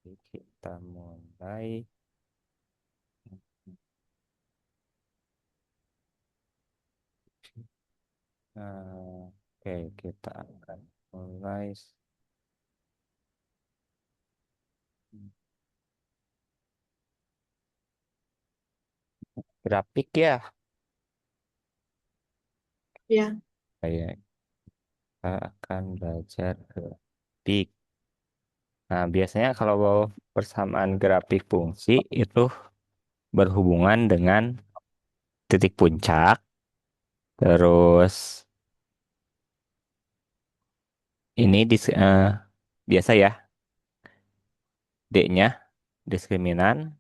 Kita mulai. Oke, kita akan mulai grafik ya. Ya, Kayak kita akan belajar grafik. Nah, biasanya kalau persamaan grafik fungsi itu berhubungan dengan titik puncak, terus ini biasa ya, D-nya diskriminan.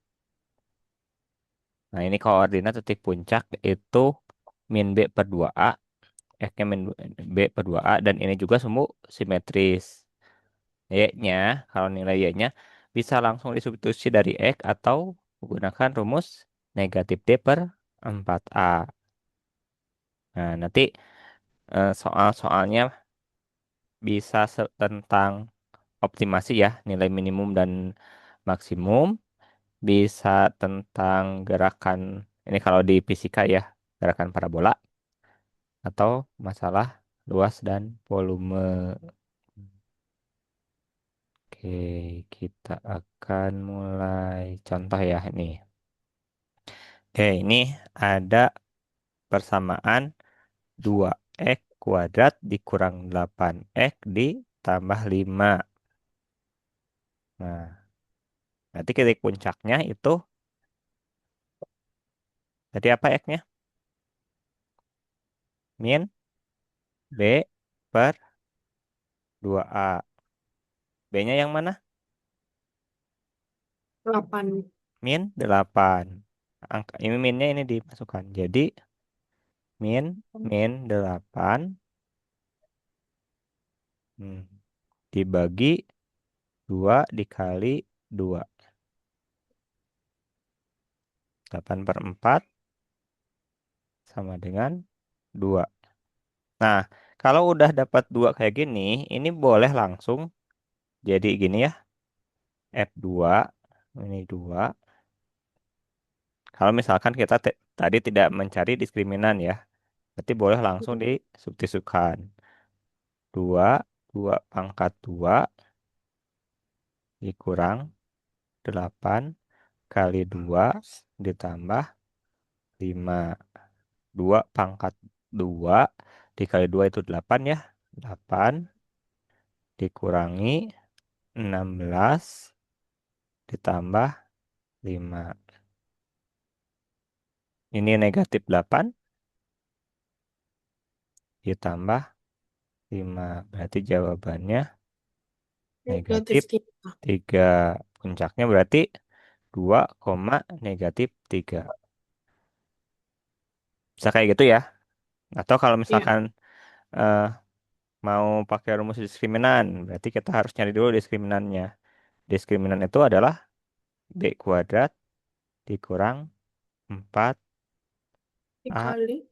Nah, ini koordinat titik puncak itu min B per 2A, X-nya min B per 2A, dan ini juga semua simetris. Y-nya, kalau nilai Y-nya bisa langsung disubstitusi dari X atau menggunakan rumus negatif D per 4A. Nah, nanti soal-soalnya bisa tentang optimasi ya, nilai minimum dan maksimum, bisa tentang gerakan, ini kalau di fisika ya, gerakan parabola, atau masalah luas dan volume. Oke, kita akan mulai contoh ya ini. Oke, ini ada persamaan 2x kuadrat dikurang 8x ditambah 5. Nah, nanti titik puncaknya itu tadi apa x-nya? Min B per 2A. B-nya yang mana? 8. Min 8. Angka ini minnya ini dimasukkan. Jadi min 8 hmm, dibagi 2 dikali 2. 8/4 sama dengan 2. Nah, kalau udah dapat 2 kayak gini, ini boleh langsung jadi gini ya. F2, ini 2. Kalau misalkan kita tadi tidak mencari diskriminan ya, berarti boleh langsung disubstitusikan. 2, 2 pangkat 2 dikurang 8 kali 2 ditambah 5. 2 pangkat 2 dikali 2 itu 8 ya. 8 dikurangi 16 ditambah 5. Ini negatif 8 ditambah 5. Berarti jawabannya negatif Negatif 3. 3. Puncaknya berarti 2, negatif 3. Bisa kayak gitu ya. Atau kalau Ya, misalkan eh, mau pakai rumus diskriminan, berarti kita harus nyari dulu diskriminannya. Diskriminan itu adalah B kuadrat dikurang 4A. dikali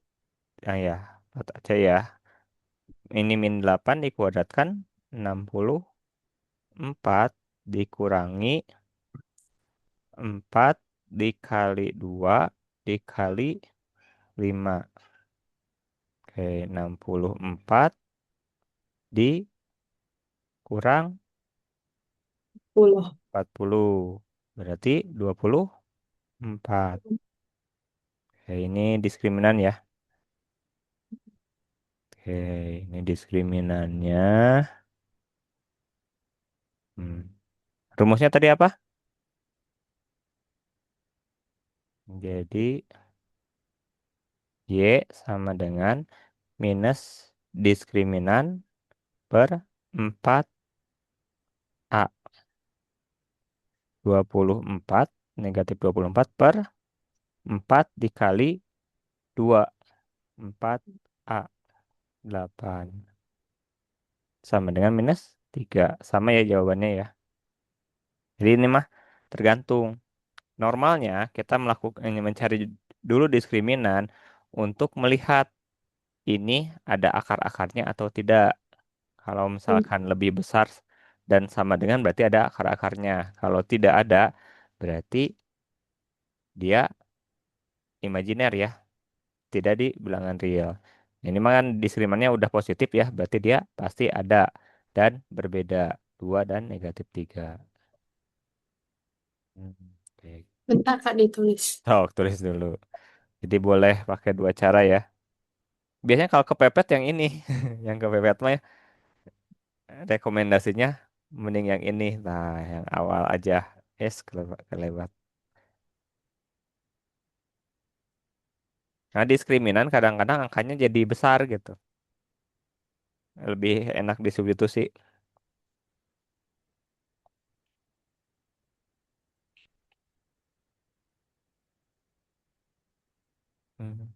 Ah ya, 4 aja ya. Ini min 8 dikuadratkan 64 dikurangi 4 dikali 2 dikali 5. Oke, 64 dikurang 10. 40. Berarti 24. Oke, ini diskriminan ya. Oke, ini diskriminannya. Hmm. Rumusnya tadi apa? Jadi Y sama dengan minus diskriminan per 4A. 24, negatif 24 per 4 dikali 2. 4A. 8. Sama dengan minus 3. Sama ya jawabannya ya. Jadi ini mah tergantung. Normalnya kita melakukan ini mencari dulu diskriminan untuk melihat ini ada akar-akarnya atau tidak. Kalau misalkan lebih besar dan sama dengan berarti ada akar-akarnya. Kalau tidak ada, berarti dia imajiner ya, tidak di bilangan real. Ini mah kan diskriminannya udah positif ya, berarti dia pasti ada dan berbeda. Dua dan negatif tiga. Oke. Bentar Kak ditulis. Sok, tulis dulu. Jadi boleh pakai dua cara ya. Biasanya kalau kepepet yang ini, yang kepepet mah ya, rekomendasinya mending yang ini. Nah, yang awal aja. Kelewat. Nah, diskriminan kadang-kadang angkanya jadi besar gitu. Lebih enak disubstitusi. Hmm.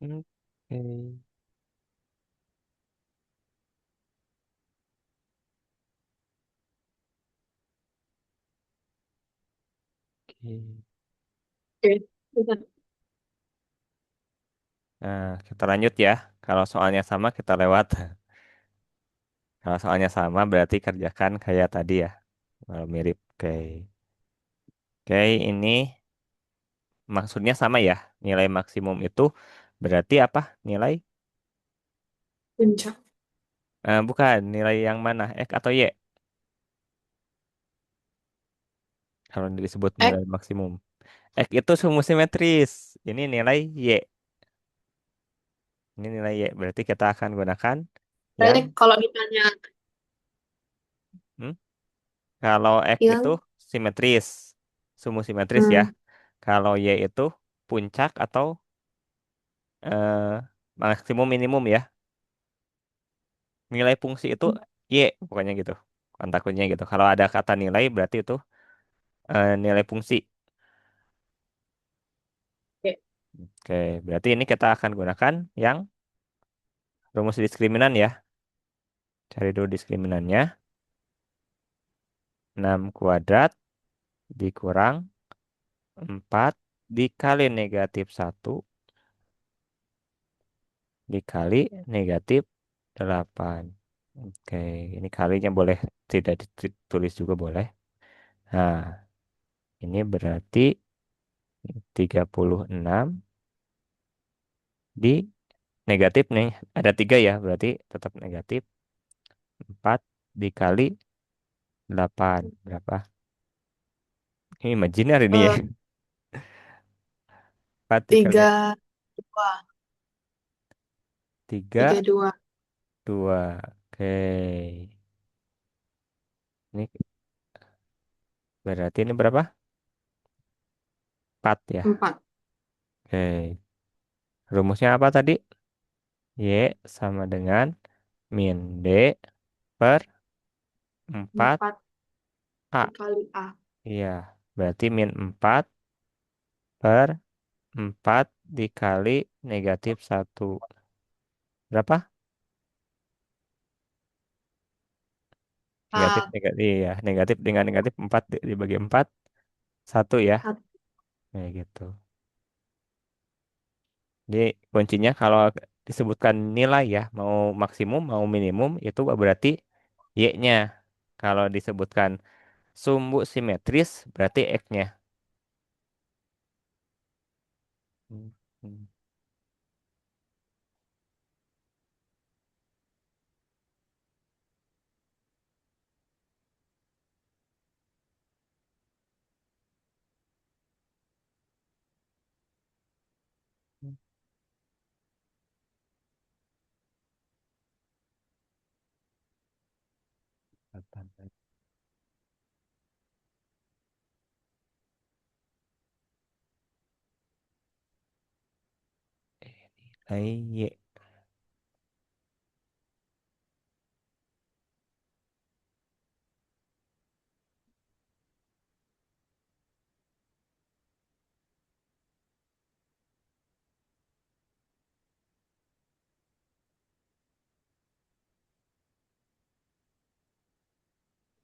Oke. Oke. Oke, bentar. Nah, kita lanjut ya. Kalau soalnya sama kita lewat. Kalau soalnya sama berarti kerjakan kayak tadi ya. Kalau mirip. Oke. Oke, ini maksudnya sama ya. Nilai maksimum itu berarti apa? Nilai? Puncak. Bukan, nilai yang mana? X atau Y? Kalau disebut X. nilai maksimum. X itu sumbu simetris. Ini nilai Y. Ini nilai Y. Berarti kita akan gunakan Berarti yang kalau ditanya hmm? Kalau X itu yang simetris. Sumbu simetris ya. hmm, Kalau Y itu puncak atau maksimum minimum ya. Nilai fungsi itu Y. Pokoknya gitu. Kan takutnya gitu. Kalau ada kata nilai berarti itu nilai fungsi. oke. Oke, berarti ini kita akan gunakan yang rumus diskriminan ya. Cari dulu diskriminannya. 6 kuadrat dikurang 4 dikali negatif 1 dikali negatif 8. Oke, ini kalinya boleh tidak ditulis juga boleh. Nah, ini berarti 36 di negatif nih. Ada 3 ya, berarti tetap negatif. 4 dikali 8. Berapa? Ini imajiner ini ya. Eh, 4 dikali 32. 3, 32. 2. Oke. Ini berarti ini berapa? 4 ya. 4. Oke. Rumusnya apa tadi? Y sama dengan min D per 4 4 A. dikali A. Iya. Berarti min 4 per 4 dikali negatif 1. Berapa? Negatif, A. negatif, iya. Negatif dengan negatif 4 dibagi 4. 1 ya. Kayak gitu. Jadi kuncinya kalau disebutkan nilai ya, mau maksimum, mau minimum, itu berarti Y-nya. Kalau disebutkan sumbu simetris, berarti X-nya. Hmm, hmm, hmm. Nilai Y.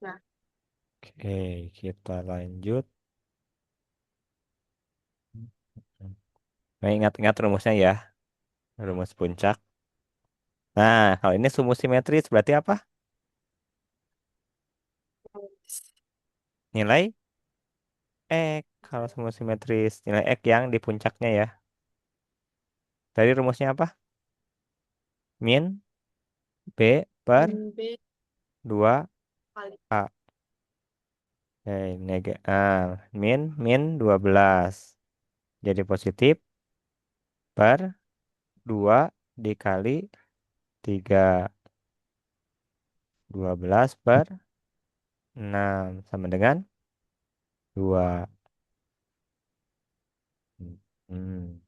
Ya. Oke, kita lanjut. Nah, ingat-ingat rumusnya ya, rumus puncak. Nah, kalau ini sumbu simetris berarti apa? Nilai X. Kalau sumbu simetris, nilai X yang di puncaknya ya. Tadi rumusnya apa? Min B per Min B 2A. kali Min min 12. Jadi positif per 2 dikali 3. 12 per 6 sama dengan 2. Hmm.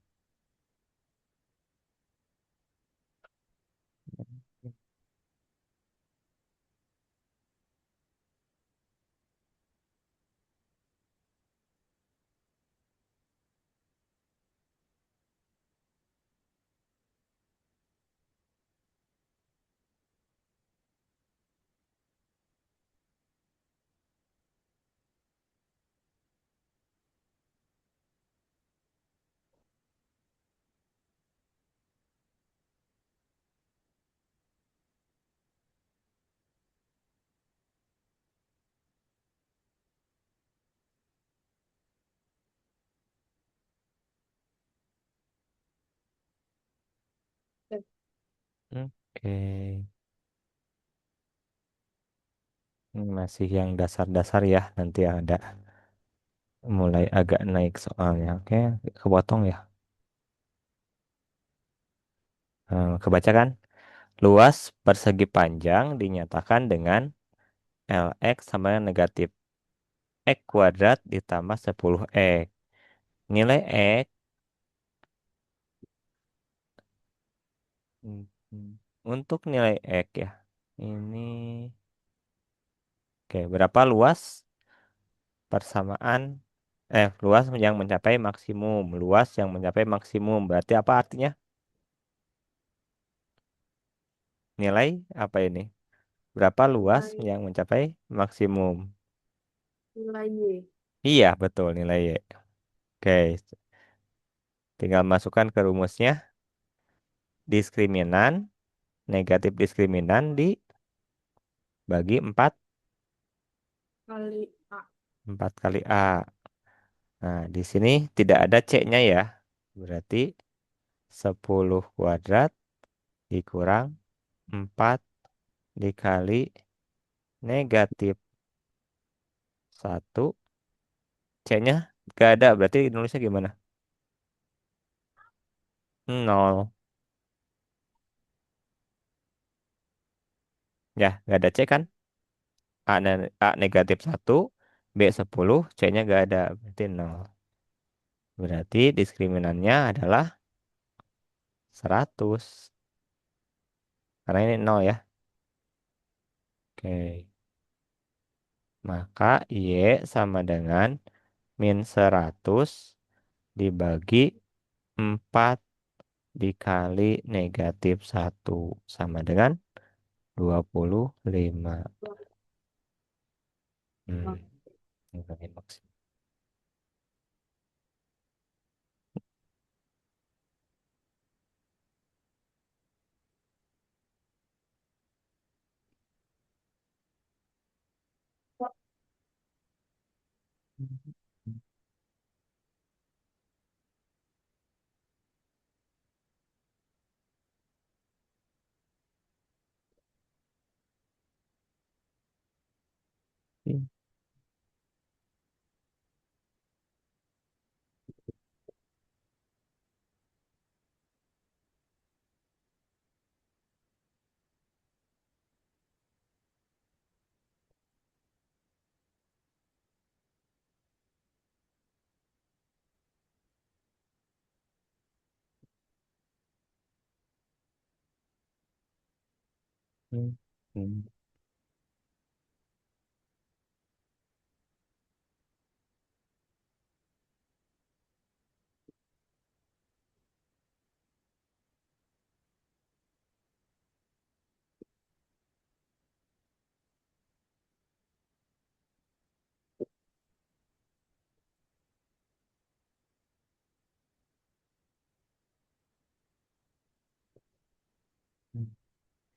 B. Oke. Ini masih yang dasar-dasar ya. Nanti ada mulai agak naik soalnya. Oke, kepotong ya. Kebaca kan? Luas persegi panjang dinyatakan dengan Lx sama dengan negatif X kuadrat ditambah 10X. Nilai X hmm, hmm, untuk nilai X ya. Ini oke, berapa luas persamaan luas yang mencapai maksimum. Luas yang mencapai maksimum. Berarti apa artinya? Nilai apa ini? Berapa luas Nilai, yang mencapai maksimum? nilai Y. Iya, betul nilai Y. Oke, tinggal masukkan ke rumusnya. Diskriminan, negatif diskriminan dibagi 4, Kali A. 4 kali A. Nah, di sini tidak ada C-nya ya. Berarti 10 kuadrat dikurang 4 dikali negatif Satu. C-nya gak ada. Berarti nulisnya gimana? Nol. Ya, gak ada C kan? A negatif satu, B 10, C-nya gak ada. Berarti nol. Berarti diskriminannya adalah 100. Karena ini nol ya. Oke. Maka Y sama dengan min 100 dibagi 4 dikali negatif satu sama dengan 25. Hmm, nilai maksimal. Hmm, hmm, hmm.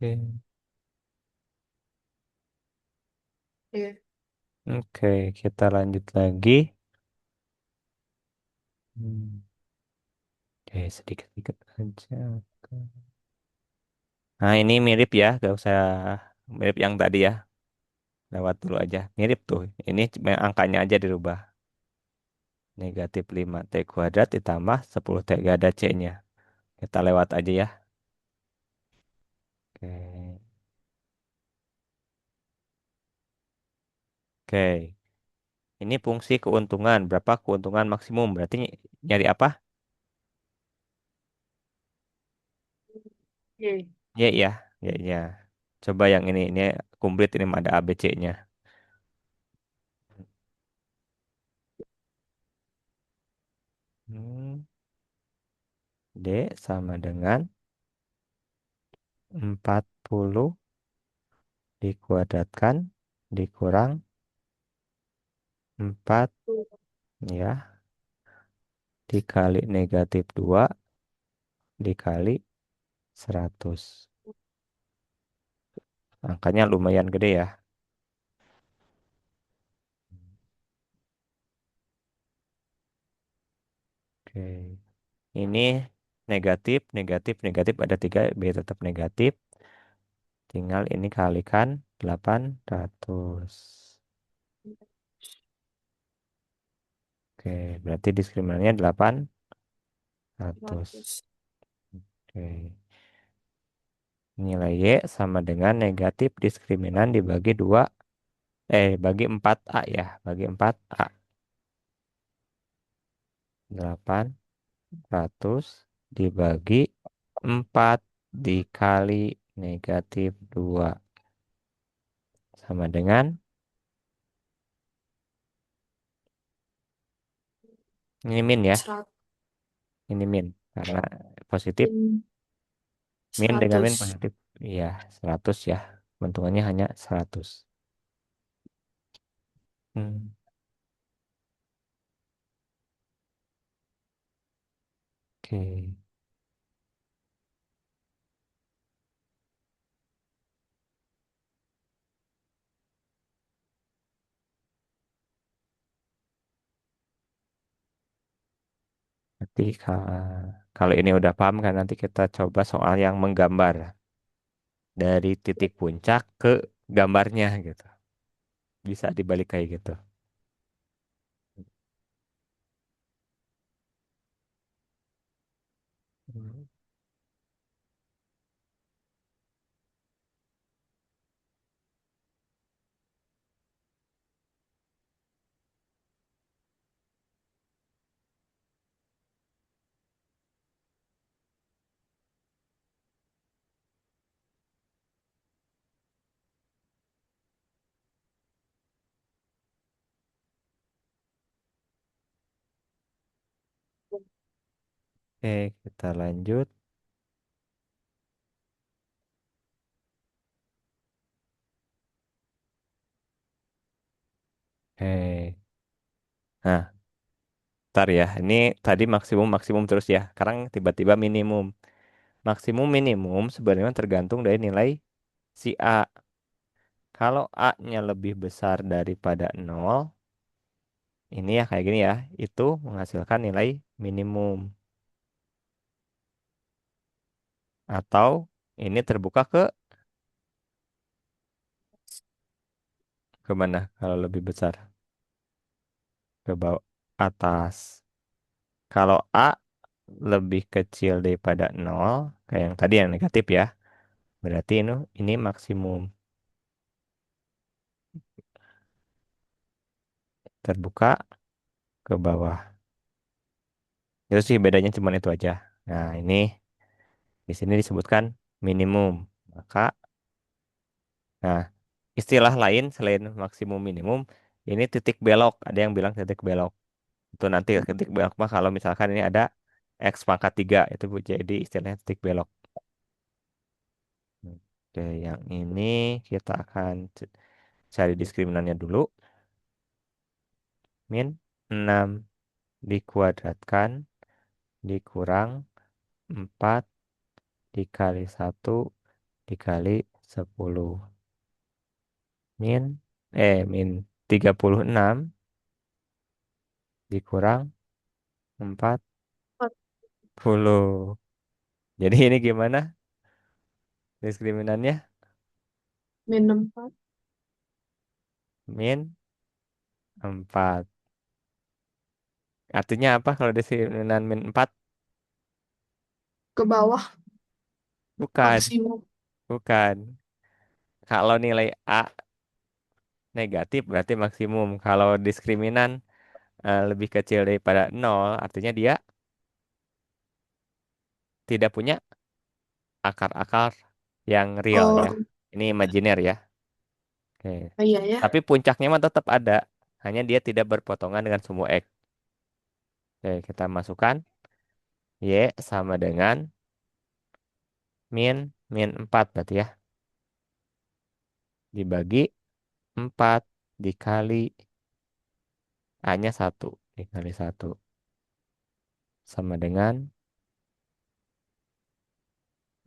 Oke. Iya. Oke, kita lanjut lagi. Hmm. Oke, sedikit-sedikit aja. Nah, ini mirip ya, gak usah mirip yang tadi ya. Lewat dulu aja. Mirip tuh. Ini cuma angkanya aja dirubah. Negatif 5T kuadrat ditambah 10T gak ada C-nya. Kita lewat aja ya. Oke. Oke. Ini fungsi keuntungan. Berapa keuntungan maksimum? Berarti nyari apa? Iya. Y ya. Y ya. Coba yang ini. Ini komplit ini ada A, B, C-nya. Hmm. D sama dengan 40 dikuadratkan dikurang 4 ya dikali negatif 2 dikali 100. Angkanya lumayan gede ya. Oke. Ini negatif, negatif, negatif ada 3 B tetap negatif. Tinggal ini kalikan 800. Oke, berarti diskriminannya 800. 100. Oke. Nilai Y sama dengan negatif diskriminan dibagi 2, bagi 4A ya, bagi 4A. 800 dibagi 4 dikali negatif 2 sama dengan ini min ya, 100. ini min karena positif, min dengan min 100. positif. Iya, 100 ya. Keuntungannya hanya 100. Hmm, oke. Nanti kalau ini udah paham kan nanti kita coba soal yang menggambar dari titik puncak ke gambarnya gitu. Bisa dibalik kayak gitu. Oke, kita lanjut. Oke. Nah, ntar ya. Ini tadi maksimum maksimum terus ya. Sekarang tiba-tiba minimum. Maksimum minimum sebenarnya tergantung dari nilai si A. Kalau A-nya lebih besar daripada nol, ini ya kayak gini ya, itu menghasilkan nilai minimum. Atau ini terbuka ke mana kalau lebih besar? Ke bawah atas. Kalau A lebih kecil daripada nol, kayak yang tadi yang negatif ya, berarti ini maksimum terbuka ke bawah. Itu sih bedanya cuma itu aja. Nah, ini di sini disebutkan minimum. Maka, nah, istilah lain selain maksimum minimum, ini titik belok. Ada yang bilang titik belok. Itu nanti titik belok mah kalau misalkan ini ada X pangkat 3 itu jadi istilahnya titik belok. Oke, yang ini kita akan cari diskriminannya dulu. Min 6 dikuadratkan dikurang 4 dikali 1 dikali 10. Min, min 36 dikurang 40. Jadi ini gimana diskriminannya? -4 Min 4. Artinya apa kalau diskriminan min 4? ke bawah Bukan, maksimum. bukan. Kalau nilai A negatif berarti maksimum. Kalau diskriminan lebih kecil daripada nol, artinya dia tidak punya akar-akar yang real ya. Oh, Ini imajiner ya. Oke. iya ya. Tapi puncaknya mah tetap ada. Hanya dia tidak berpotongan dengan sumbu X. Oke, kita masukkan Y sama dengan min min 4 berarti ya. Dibagi 4 dikali A-nya 1 dikali 1 sama dengan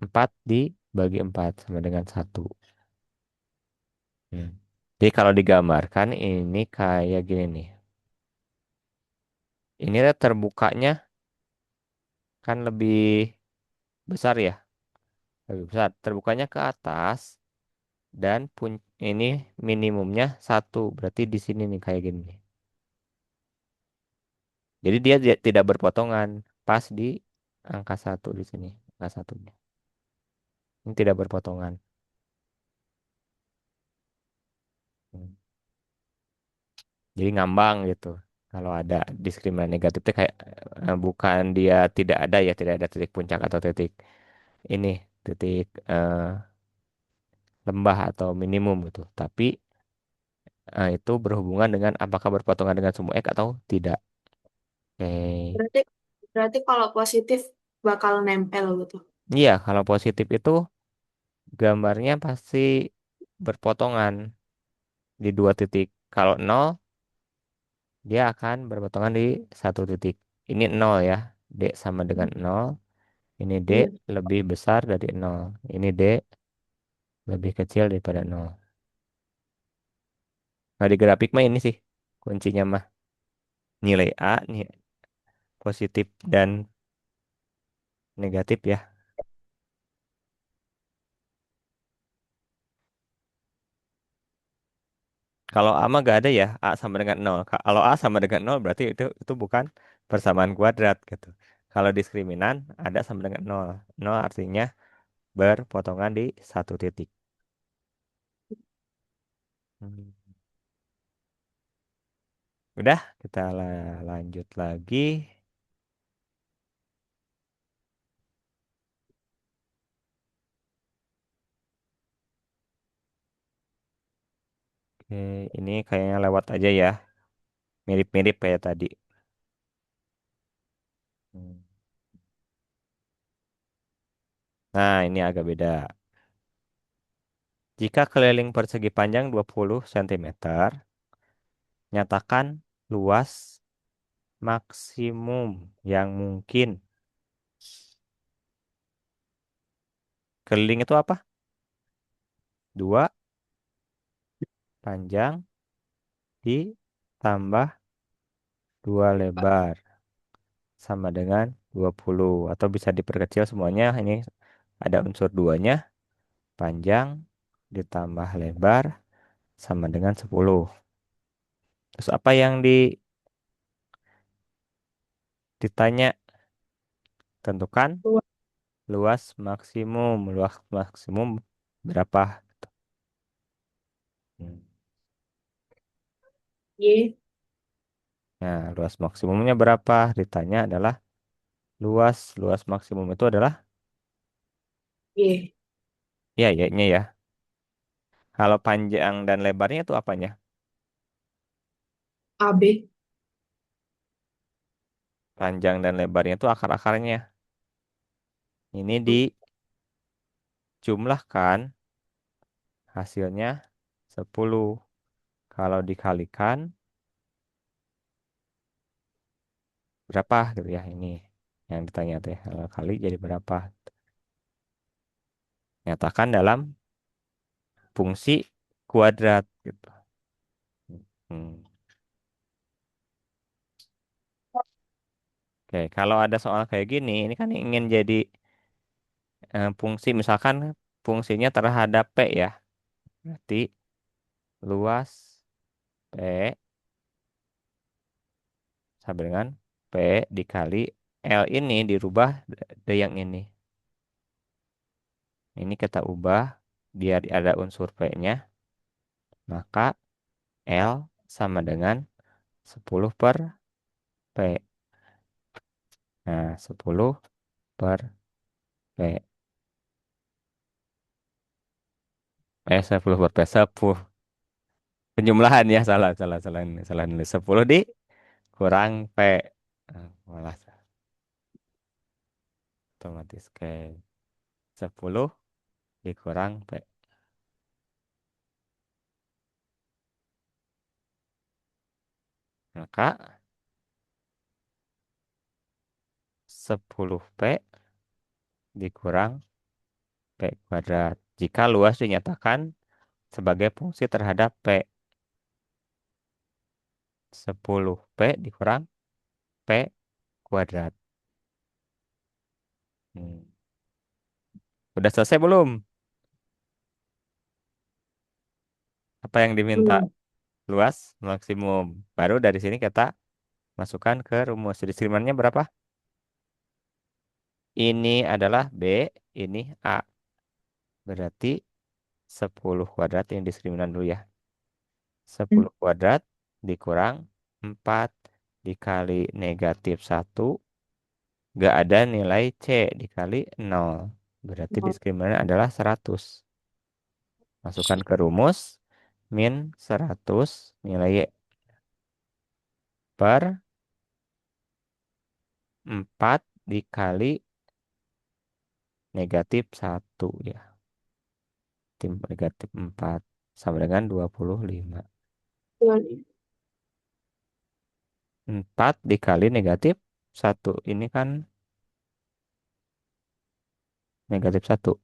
4 dibagi 4 sama dengan 1. Hmm. Jadi kalau digambarkan ini kayak gini nih. Ini terbukanya kan lebih besar ya. Lebih besar. Terbukanya ke atas dan ini minimumnya 1. Berarti di sini nih kayak gini nih. Jadi dia tidak berpotongan pas di angka 1 di sini. Angka satunya. Ini tidak berpotongan. Hmm. Jadi ngambang gitu. Kalau ada diskriminatif negatif itu kayak bukan dia tidak ada ya, tidak ada titik puncak atau titik ini titik lembah atau minimum gitu. Tapi itu berhubungan dengan apakah berpotongan dengan sumbu X atau tidak. Oke. Berarti berarti kalau positif bakal nempel gitu. Iya, kalau positif itu gambarnya pasti berpotongan di dua titik. Kalau nol, dia akan berpotongan di satu titik. Ini nol ya. D sama dengan nol. Ini D Iya. lebih besar dari nol. Ini D lebih kecil daripada nol. Nah, di grafik mah ini sih kuncinya mah. Nilai A, positif dan negatif ya. Kalau A mah gak ada ya, A sama dengan nol. Kalau A sama dengan nol berarti itu bukan persamaan kuadrat gitu. Kalau diskriminan ada sama dengan nol. Nol artinya berpotongan di satu titik. Hmm. Udah, kita lanjut lagi. Oke, ini kayaknya lewat aja ya. Mirip-mirip kayak tadi. Hmm. Nah, ini agak beda. Jika keliling persegi panjang 20 cm, nyatakan luas maksimum yang mungkin. Keliling itu apa? 2 panjang ditambah 2 lebar sama dengan 20. Atau bisa diperkecil semuanya. Ini ada unsur duanya. Panjang ditambah lebar sama dengan 10. Terus apa yang ditanya? Tentukan Dua. luas maksimum. Luas maksimum berapa? Hmm. Y. Nah, luas maksimumnya berapa? Ditanya adalah luas. Luas maksimum itu adalah Y. ya, Y-nya ya. Kalau panjang dan lebarnya itu apanya? AB. Panjang dan lebarnya itu akar-akarnya. Ini dijumlahkan, hasilnya 10. Kalau dikalikan berapa gitu ya ini yang ditanya teh. Kalau kali jadi berapa? Nyatakan dalam fungsi kuadrat gitu. Hmm. Oke, kalau ada soal kayak gini, ini kan ingin jadi fungsi misalkan fungsinya terhadap P ya. Berarti luas P sama dengan P dikali L ini dirubah dari yang ini. Ini kita ubah biar ada unsur P-nya. Maka L sama dengan 10 per P. Nah, 10 per P. 10 per P. 10. Penjumlahan ya, salah, salah, salah, salah nulis. 10 dikurang P. Nah, malah otomatis ke 10 dikurang P. Maka 10P dikurang P kuadrat. Jika luas dinyatakan sebagai fungsi terhadap P. 10P dikurang P kuadrat. Hmm. Udah selesai belum? Apa yang diminta? Belum. Luas maksimum. Baru dari sini kita masukkan ke rumus. Diskriminan berapa? Ini adalah B, ini A. Berarti 10 kuadrat yang diskriminan dulu ya. 10 kuadrat dikurang 4 dikali -1. Gak ada nilai C dikali 0. Berarti diskriminan adalah 100. Masukkan ke rumus. Min 100 nilai Y per 4 dikali -1 ya. Tim -4 sama dengan 25. 4 dikali -1. Ini kan -1.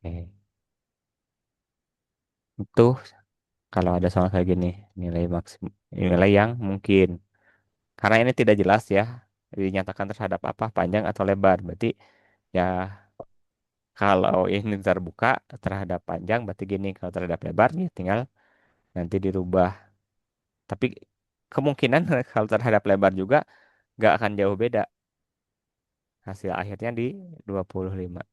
Oke. Itu kalau ada soal kayak gini, nilai maksimum, nilai yang mungkin. Karena ini tidak jelas ya, dinyatakan terhadap apa, panjang atau lebar. Berarti ya kalau ini terbuka terhadap panjang, berarti gini. Kalau terhadap lebar, ya tinggal nanti dirubah. Tapi kemungkinan kalau terhadap lebar juga nggak akan jauh beda. Hasil akhirnya di 25.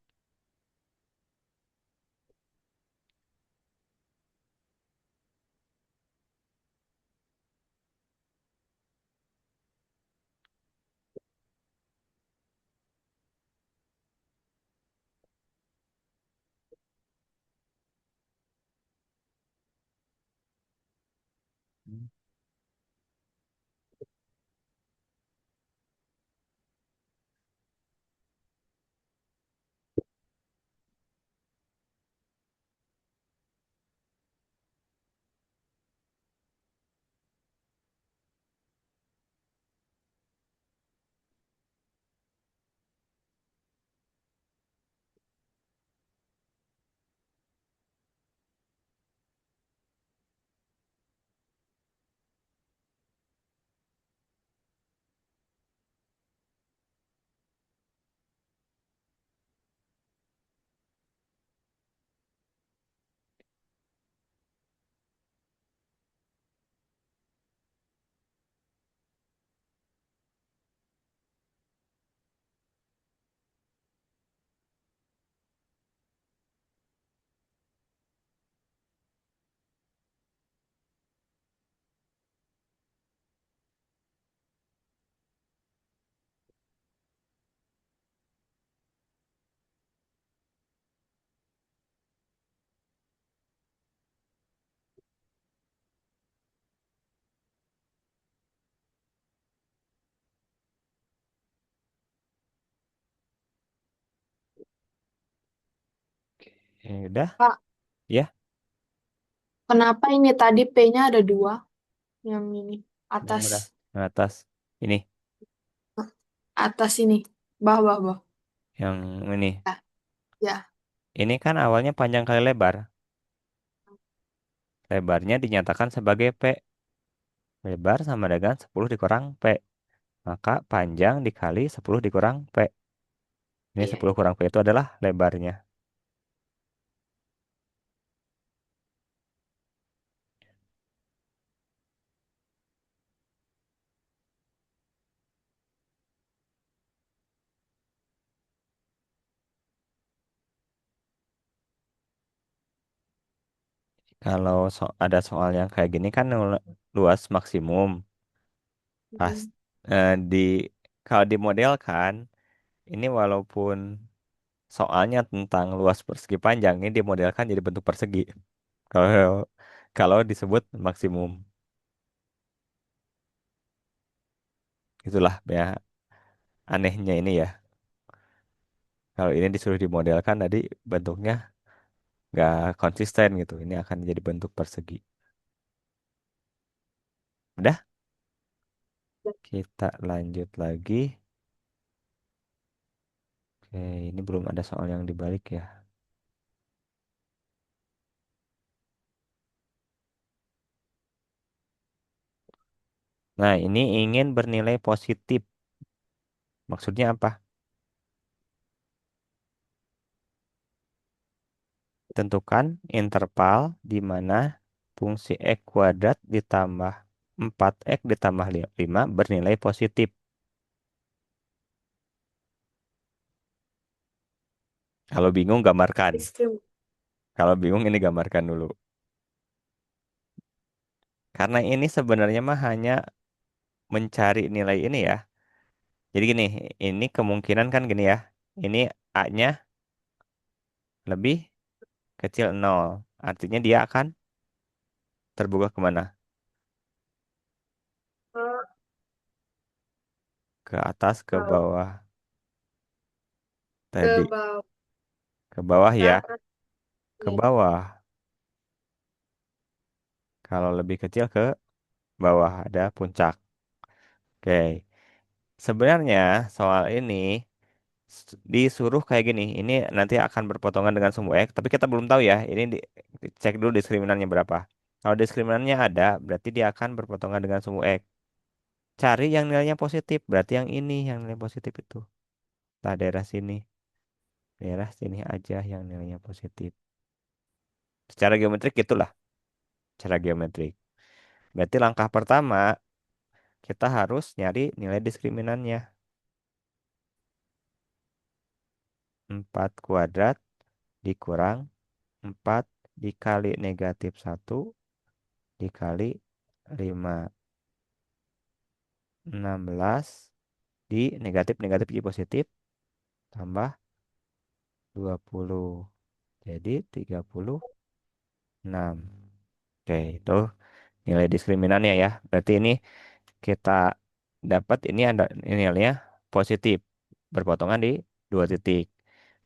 Udah, Kak, ya. kenapa ini tadi P-nya ada dua? Yang ini Yang atas, mana? Yang atas. Ini, atas ini, bawah, bawah. yang ini. Ya, ya. Ini kan awalnya panjang kali lebar. Lebarnya dinyatakan sebagai P. Lebar sama dengan 10 dikurang P. Maka panjang dikali 10 dikurang P. Ini Iya, 10 kurang P itu adalah lebarnya. Kalau ada soal yang kayak gini kan luas maksimum. Pas mm, di kalau dimodelkan ini walaupun soalnya tentang luas persegi panjang ini dimodelkan jadi bentuk persegi. Kalau kalau disebut maksimum, itulah ya anehnya ini ya. Kalau ini disuruh dimodelkan tadi bentuknya nggak konsisten gitu. Ini akan jadi bentuk persegi. Udah, kita lanjut lagi. Oke, ini belum ada soal yang dibalik ya. Nah, ini ingin bernilai positif. Maksudnya apa? Tentukan interval di mana fungsi x kuadrat ditambah 4x ditambah 5 bernilai positif. Kalau bingung gambarkan. diskrim. Kalau bingung ini gambarkan dulu. Karena ini sebenarnya mah hanya mencari nilai ini ya. Jadi gini, ini kemungkinan kan gini ya. Ini A-nya lebih kecil nol. Artinya dia akan terbuka kemana? Ke Ke atas, ke bawah, bawah. ke Tadi bawah, ke bawah ke ya, atas. ke Iya. bawah. Kalau lebih kecil ke bawah ada puncak. Oke. Sebenarnya soal ini disuruh kayak gini. Ini nanti akan berpotongan dengan sumbu X, tapi kita belum tahu ya. Ini cek dulu diskriminannya berapa. Kalau diskriminannya ada, berarti dia akan berpotongan dengan sumbu X. Cari yang nilainya positif, berarti yang ini yang nilai positif itu. Nah, daerah sini aja yang nilainya positif. Secara geometrik itulah, cara geometrik. Berarti langkah pertama kita harus nyari nilai diskriminannya. 4 kuadrat dikurang 4 dikali -1 dikali 5. 16 di negatif negatif jadi positif tambah 20. Jadi 36. Oke, itu nilai diskriminannya ya. Berarti ini kita dapat ini ada nilainya positif berpotongan di dua titik.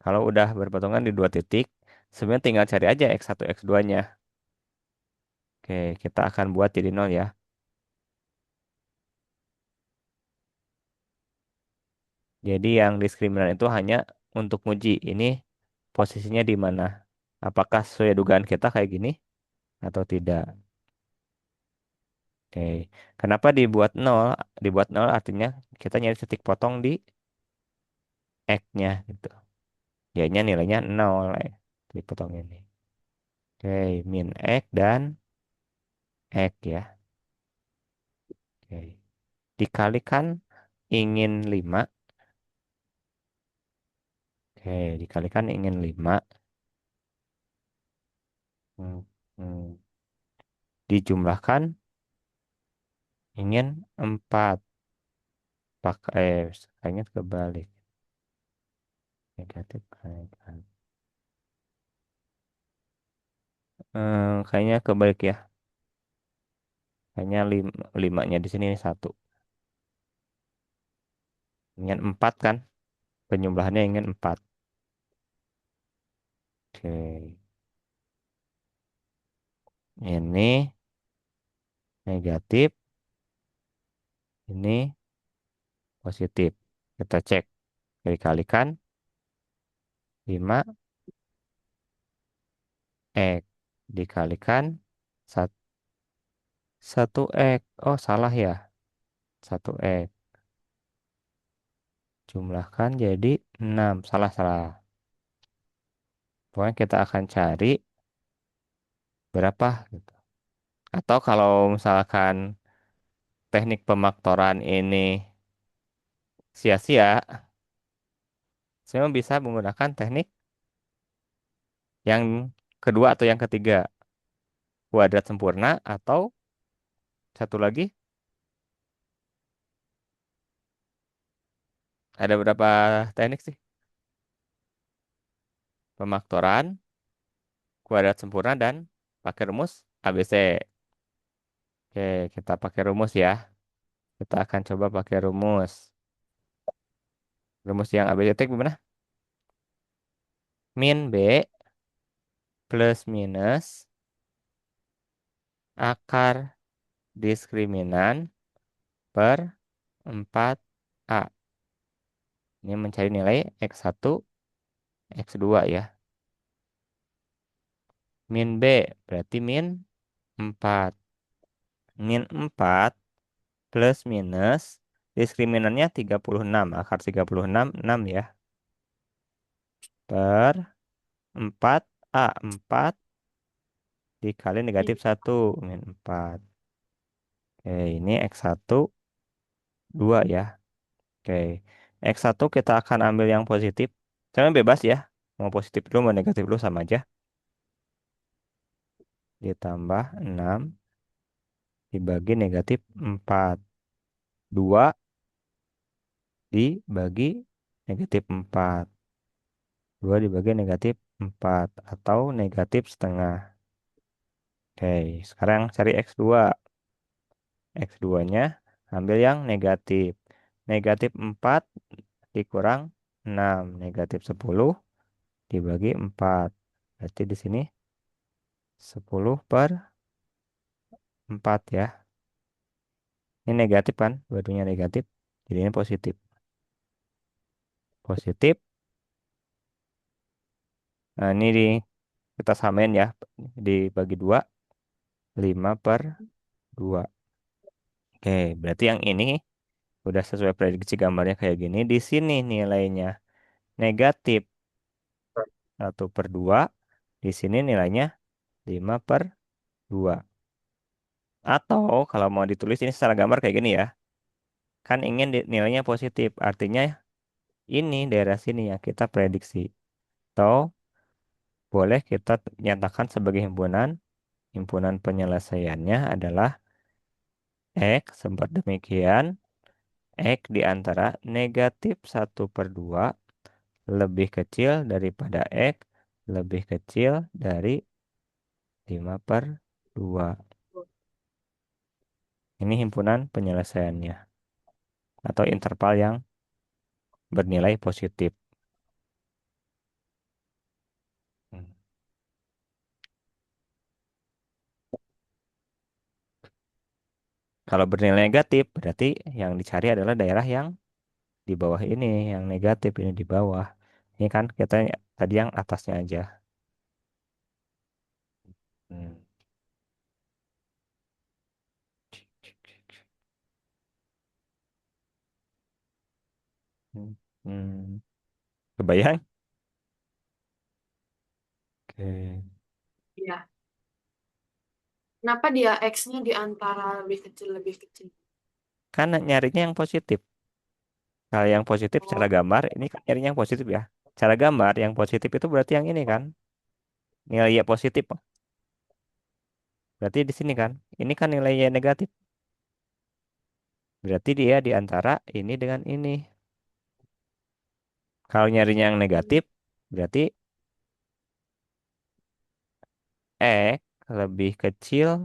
Kalau udah berpotongan di dua titik, sebenarnya tinggal cari aja x1 x2-nya. Oke, kita akan buat jadi nol ya. Jadi yang diskriminan itu hanya untuk nguji ini posisinya di mana. Apakah sesuai dugaan kita kayak gini atau tidak? Oke. Kenapa dibuat nol? Dibuat nol artinya kita nyari titik potong di X-nya gitu. Y-nya nilainya nol. Titik potong ini. Oke, min X dan X ya. Oke. Dikalikan ingin 5. Oke, dikalikan ingin 5. Hmm, hmm. Dijumlahkan ingin 4. Pakai kayaknya kebalik. Negatif kalikan. Kayaknya kebalik ya. Kayaknya limanya di sini satu. Ingin 4 kan? Penjumlahannya ingin 4. Oke. Ini negatif, ini positif. Kita cek. Dikalikan 5 X. Dikalikan 1 X. Oh, salah ya. 1 X. Jumlahkan jadi 6. Salah, salah. Pokoknya kita akan cari berapa gitu. Atau kalau misalkan teknik pemaktoran ini sia-sia, saya bisa menggunakan teknik yang kedua atau yang ketiga. Kuadrat sempurna atau satu lagi, ada berapa teknik sih? Pemaktoran, kuadrat sempurna, dan pakai rumus ABC. Oke, kita pakai rumus ya. Kita akan coba pakai rumus. Rumus yang ABC itu gimana? Min B plus minus akar diskriminan per 4A. Ini mencari nilai X1, X2 ya. Min B berarti min 4. Min 4 plus minus diskriminannya 36. Akar 36, 6 ya. Per 4A. 4 dikali negatif 1. Min 4. Oke, ini X1, 2 ya. Oke. X1 kita akan ambil yang positif. Jangan bebas ya. Mau positif dulu, mau negatif dulu sama aja. Ditambah 6 dibagi negatif 4. 2 dibagi negatif 4. 2 dibagi negatif 4. Atau negatif setengah. Oke, sekarang cari X2. X2-nya ambil yang negatif. Negatif 4 dikurang 6. Negatif 10 dibagi 4. Berarti di sini 10/4 ya. Ini negatif kan? Dua-duanya negatif. Jadi ini positif. Positif. Nah, ini kita samain ya. Dibagi 2. 5/2. Oke, berarti yang ini udah sesuai prediksi gambarnya kayak gini. Di sini nilainya negatif 1/2. Di sini nilainya 5/2. Atau kalau mau ditulis ini secara gambar kayak gini ya. Kan ingin nilainya positif. Artinya ini daerah sini yang kita prediksi. Atau boleh kita nyatakan sebagai himpunan. Himpunan penyelesaiannya adalah X sempat demikian. X di antara -1/2 lebih kecil daripada X lebih kecil dari 5/2. Ini himpunan penyelesaiannya. Atau interval yang bernilai positif. Hmm. Kalau bernilai negatif, berarti yang dicari adalah daerah yang di bawah ini, yang negatif ini di bawah. Ini kan kita tadi yang atasnya aja. Hmm. Hmm. Hmm. Kebayang? Oke. Iya. Kenapa dia X-nya di antara lebih kecil? Kan nyarinya yang positif. Kalau yang positif Oh, cara gambar, ini kan nyarinya yang positif ya. Cara gambar yang positif itu berarti yang ini kan. Nilai Y positif. Berarti di sini kan. Ini kan nilai Y negatif. Berarti dia di antara ini dengan ini. Kalau nyarinya yang negatif, berarti X lebih kecil.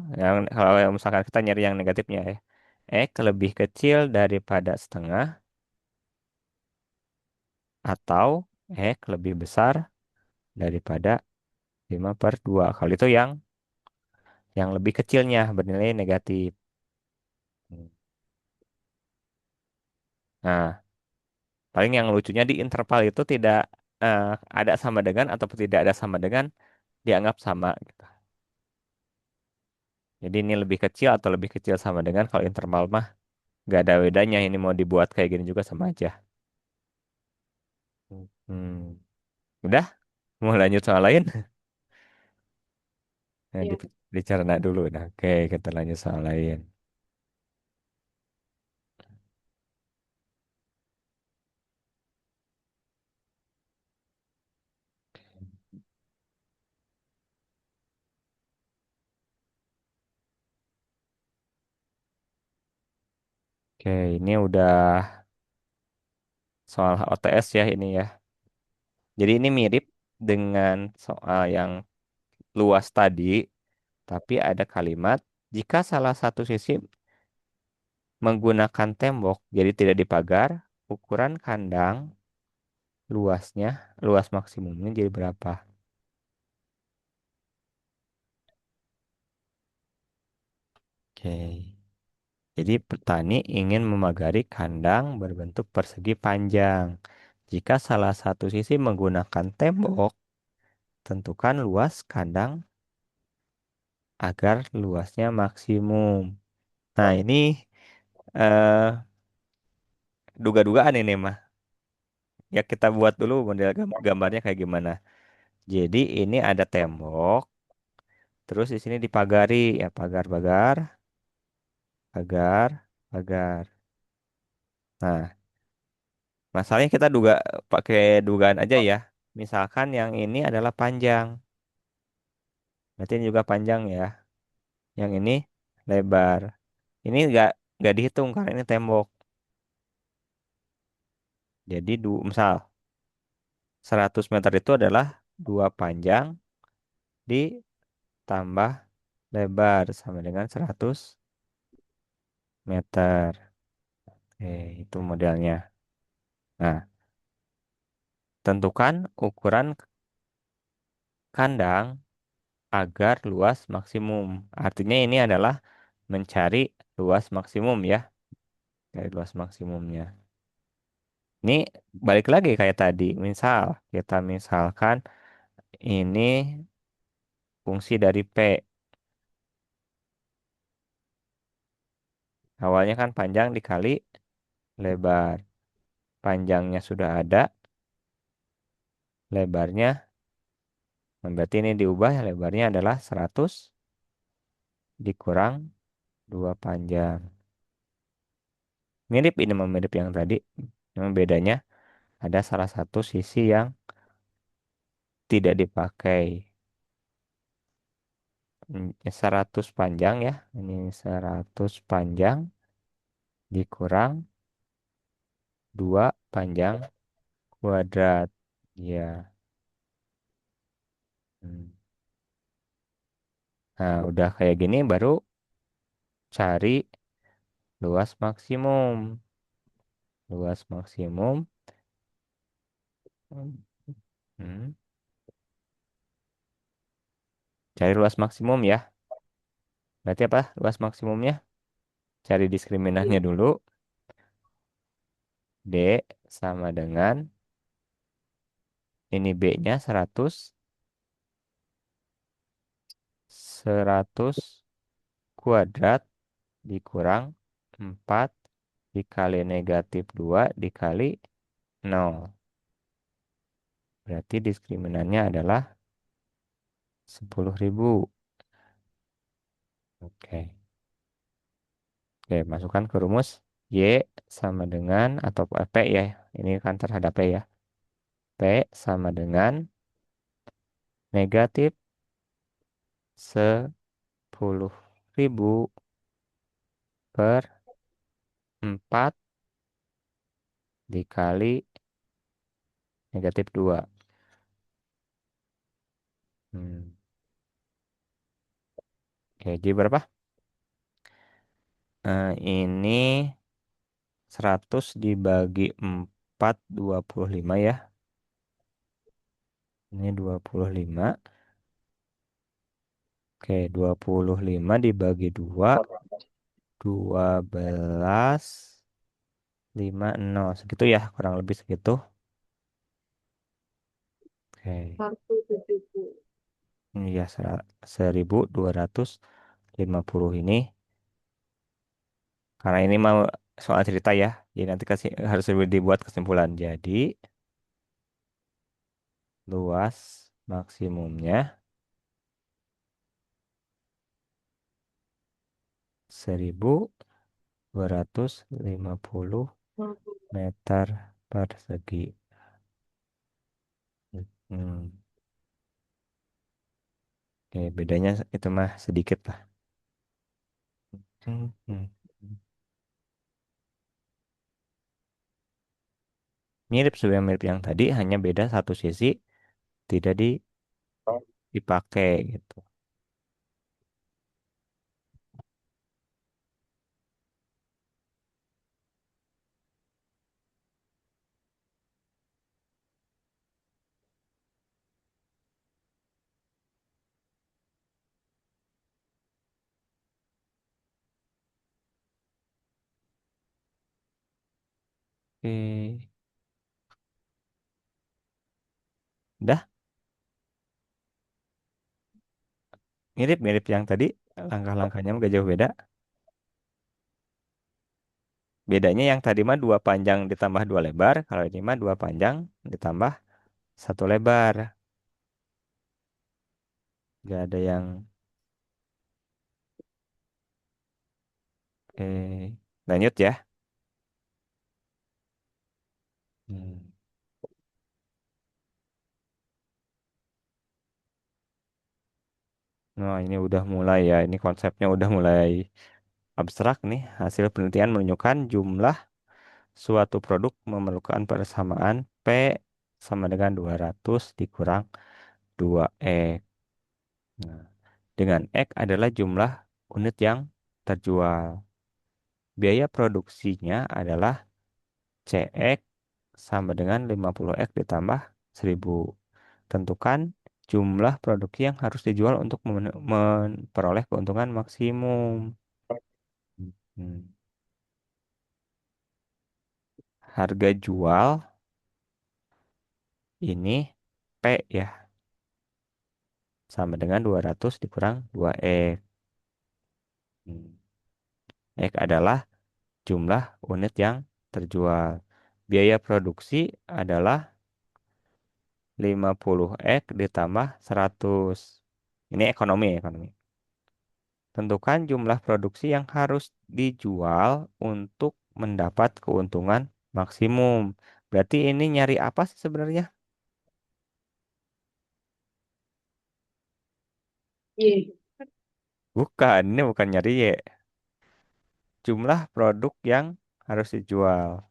Kalau yang misalkan kita nyari yang negatifnya ya. X lebih kecil daripada setengah atau X lebih besar daripada 5/2. Kalau itu yang lebih kecilnya bernilai negatif. Hmm. Nah, paling yang lucunya di interval itu tidak eh, ada sama dengan ataupun tidak ada sama dengan dianggap sama gitu. Jadi ini lebih kecil atau lebih kecil sama dengan kalau interval mah nggak ada bedanya. Ini mau dibuat kayak gini juga sama aja. Hmm. Udah, mau lanjut soal lain? Nah, Ya, dicerna dulu. Nah, oke, kita lanjut soal lain. Oke, ini udah soal OTS ya ini ya. Jadi ini mirip dengan soal yang luas tadi, tapi ada kalimat jika salah satu sisi menggunakan tembok, jadi tidak dipagar, ukuran kandang luasnya, luas maksimumnya jadi berapa? Oke. Jadi petani ingin memagari kandang berbentuk persegi panjang. Jika salah satu sisi menggunakan tembok, tentukan luas kandang agar luasnya maksimum. Nah, ini eh duga-dugaan ini mah. Ya kita buat dulu model gambarnya kayak gimana. Jadi ini ada tembok, terus di sini dipagari ya pagar-pagar, pagar, pagar. Nah, masalahnya kita pakai dugaan aja ya. Misalkan yang ini adalah panjang, berarti ini juga panjang ya. Yang ini lebar. Ini nggak dihitung karena ini tembok. Jadi misal 100 meter itu adalah dua panjang ditambah lebar sama dengan 100 meter. Itu modelnya. Nah, tentukan ukuran kandang agar luas maksimum. Artinya ini adalah mencari luas maksimum ya. Dari luas maksimumnya. Ini balik lagi kayak tadi. Misal, kita misalkan ini fungsi dari P. Awalnya kan panjang dikali lebar. Panjangnya sudah ada, lebarnya. Berarti ini diubah ya lebarnya adalah 100 dikurang 2 panjang. Mirip ini mirip yang tadi. Yang bedanya ada salah satu sisi yang tidak dipakai. 100 panjang ya. Ini 100 panjang dikurang 2 panjang kuadrat. Ya. Hmm. Nah, udah kayak gini baru cari luas maksimum. Luas maksimum. Hmm. Cari luas maksimum ya. Berarti apa? Luas maksimumnya. Cari diskriminannya iya. dulu. D sama dengan ini B-nya 100 kuadrat dikurang 4 dikali negatif 2 dikali 0. Berarti diskriminannya adalah 10.000. Oke. Oke, masukkan ke rumus. Y sama dengan, atau P ya. Ini kan terhadap P ya. P sama dengan negatif 10.000 per 4 dikali negatif 2. Hmm. Oke, jadi berapa? Ini 100 dibagi 4 25 ya. Ini 25. Oke, 25 dibagi 2, 12, 5, 0. Segitu ya, kurang lebih segitu. Oke, 170. ini ya 1250 ini. Karena ini mau soal cerita ya, jadi nanti kasih harus dibuat kesimpulan. Jadi, luas maksimumnya 1250 meter persegi. Hmm. Oke, bedanya itu mah sedikit lah. Hmm, hmm, hmm. Mirip sebenarnya mirip yang tadi, hanya beda satu sisi tidak dipakai gitu. Oke, udah mirip-mirip yang tadi, langkah-langkahnya gak jauh beda. Bedanya yang tadi mah dua panjang ditambah dua lebar, kalau ini mah dua panjang ditambah satu lebar. Gak ada yang lanjut ya. Hmm. Nah, ini udah mulai ya. Ini konsepnya udah mulai abstrak nih. Hasil penelitian menunjukkan jumlah suatu produk memerlukan persamaan P sama dengan 200 dikurang 2X. Nah, dengan X adalah jumlah unit yang terjual. Biaya produksinya adalah CX sama dengan 50X ditambah 1000. Tentukan jumlah produk yang harus dijual untuk memperoleh keuntungan maksimum. Hmm. Harga jual ini P ya, sama dengan 200 dikurang 2X. Hmm. X adalah jumlah unit yang terjual. Biaya produksi adalah 50X ditambah 100. Ini ekonomi, ekonomi. Tentukan jumlah produksi yang harus dijual untuk mendapat keuntungan maksimum. Berarti ini nyari apa sih sebenarnya? Iya. Bukan, ini bukan nyari Y. Jumlah produk yang harus dijual.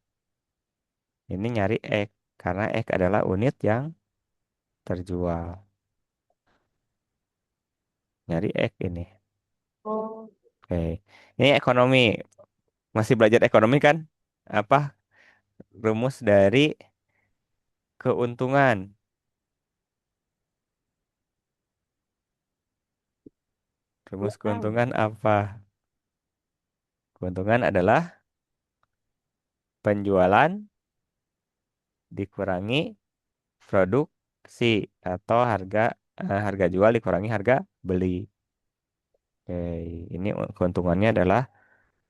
Ini nyari X, karena X adalah unit yang terjual. Nyari X ini. Oh, Oke, ini ekonomi. Masih belajar ekonomi kan? Apa rumus dari keuntungan? Rumus nggak tahu. keuntungan apa? Keuntungan adalah penjualan dikurangi produksi atau harga jual dikurangi harga beli. Oke, ini keuntungannya adalah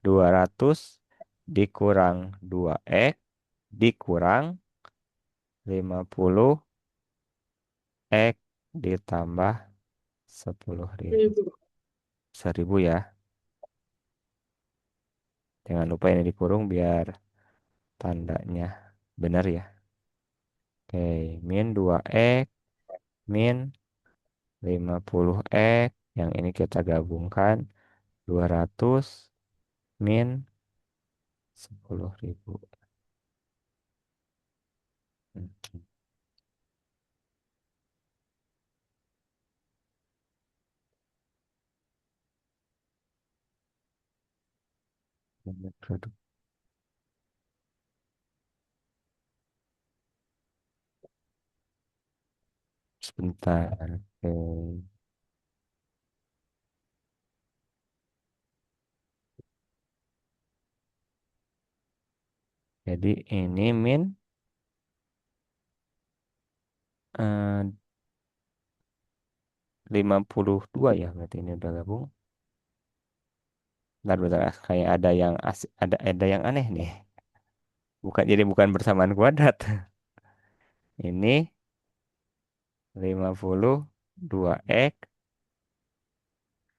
200 dikurang 2X dikurang 50X ditambah 10.000. Ribu. 1000 ya. Jangan lupa ini dikurung biar tandanya benar ya. Oke, min 2X min 50X. Yang ini kita gabungkan 200 min 10.000. Hmm, unit produk sebentar. Oke. Jadi ini min 52 ya, berarti ini udah gabung. Bentar, bentar, kayak ada yang aneh nih. Bukan bersamaan kuadrat. Ini 52x,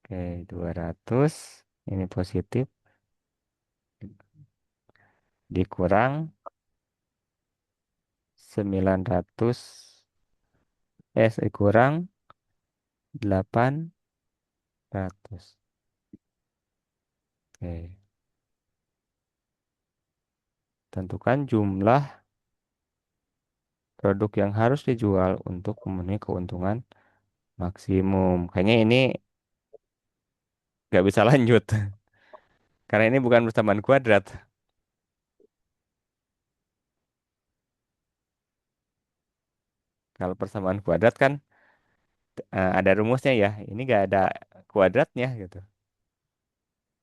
oke, 200. Ini positif dikurang 900, kurang 800. Oke, tentukan jumlah produk yang harus dijual untuk memenuhi keuntungan maksimum. Kayaknya ini nggak bisa lanjut karena ini bukan persamaan kuadrat. Kalau persamaan kuadrat kan ada rumusnya ya. Ini nggak ada kuadratnya gitu.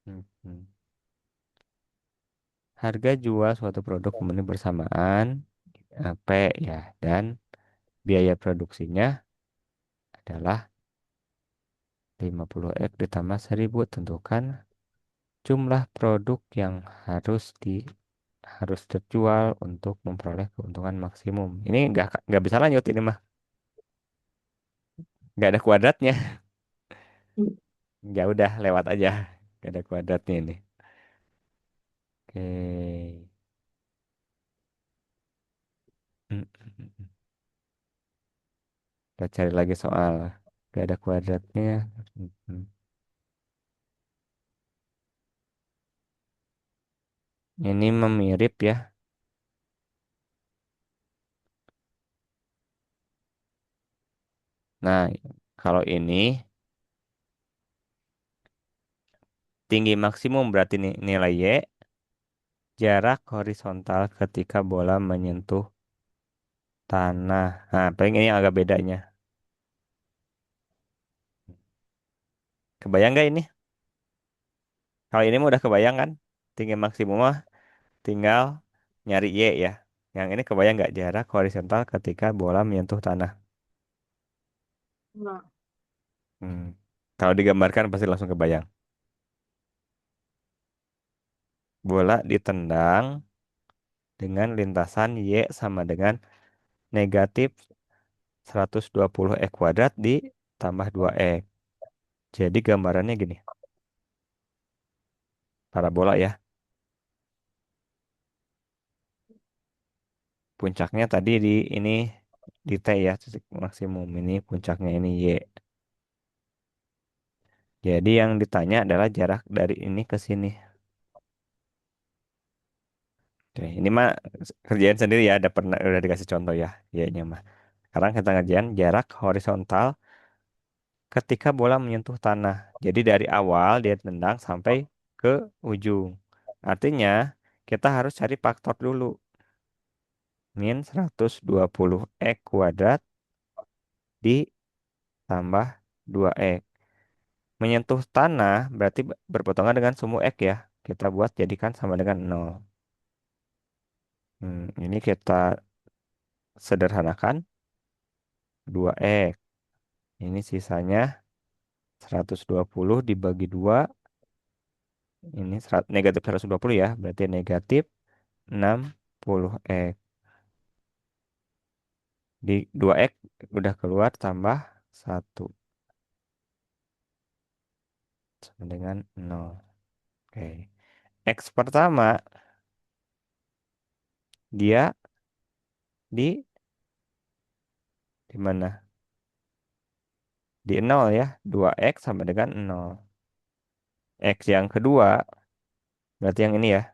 Hmm, hmm. Harga jual suatu produk memenuhi bersamaan P ya, dan biaya produksinya adalah 50x ditambah 1000. Tentukan jumlah produk yang harus terjual untuk memperoleh keuntungan maksimum. Ini nggak bisa lanjut ini mah. Nggak ada kuadratnya. Ya udah lewat aja. Nggak ada kuadratnya ini. Oke. Hmm, hmm, hmm. Kita cari lagi soal. Nggak ada kuadratnya. Hmm, hmm. Ini memirip ya. Nah, kalau ini tinggi maksimum berarti nilai Y, jarak horizontal ketika bola menyentuh tanah. Nah, paling ini agak bedanya. Kebayang nggak ini? Kalau ini mah udah kebayang kan? Tinggi maksimum mah tinggal nyari Y ya. Yang ini kebayang nggak jarak horizontal ketika bola menyentuh tanah? Enggak. Hmm. Kalau digambarkan pasti langsung kebayang. Bola ditendang dengan lintasan Y sama dengan negatif 120 E kuadrat ditambah 2 E. Jadi gambarannya gini, parabola ya. Puncaknya tadi di T ya, titik maksimum. Ini puncaknya ini Y. Jadi yang ditanya adalah jarak dari ini ke sini. Oke, ini mah kerjaan sendiri ya, udah dikasih contoh ya, Y-nya mah. Sekarang kita ngerjain jarak horizontal ketika bola menyentuh tanah. Jadi dari awal dia tendang sampai ke ujung. Artinya kita harus cari faktor dulu. Min 120 E kuadrat ditambah 2 E. Menyentuh tanah berarti berpotongan dengan sumbu X ya. Kita buat jadikan sama dengan 0. Ini kita sederhanakan 2 X. Ini sisanya 120 dibagi 2. Ini negatif 120 ya. Berarti negatif 60 X. Di 2 X udah keluar tambah 1 sama dengan 0. Oke. X pertama dia di mana? Di 0 ya. 2X sama dengan 0. X yang kedua berarti yang ini ya.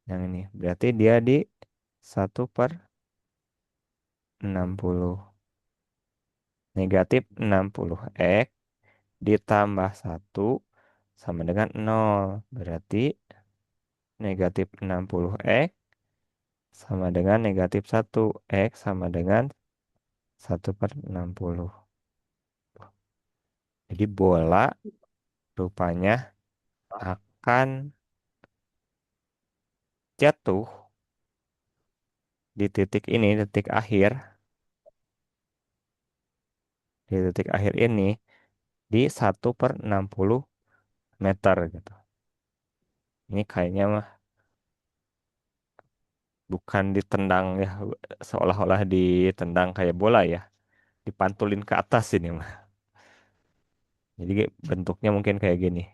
Yang ini. Berarti dia di 1/60. Negatif 60X ditambah 1 sama dengan 0. Berarti negatif 60X sama dengan negatif 1. X sama dengan 1/60. Jadi bola rupanya akan jatuh di titik ini, di titik akhir ini di 1/60 meter gitu. Ini kayaknya mah bukan ditendang ya, seolah-olah ditendang kayak bola ya, dipantulin ke atas ini mah. Jadi bentuknya mungkin kayak gini.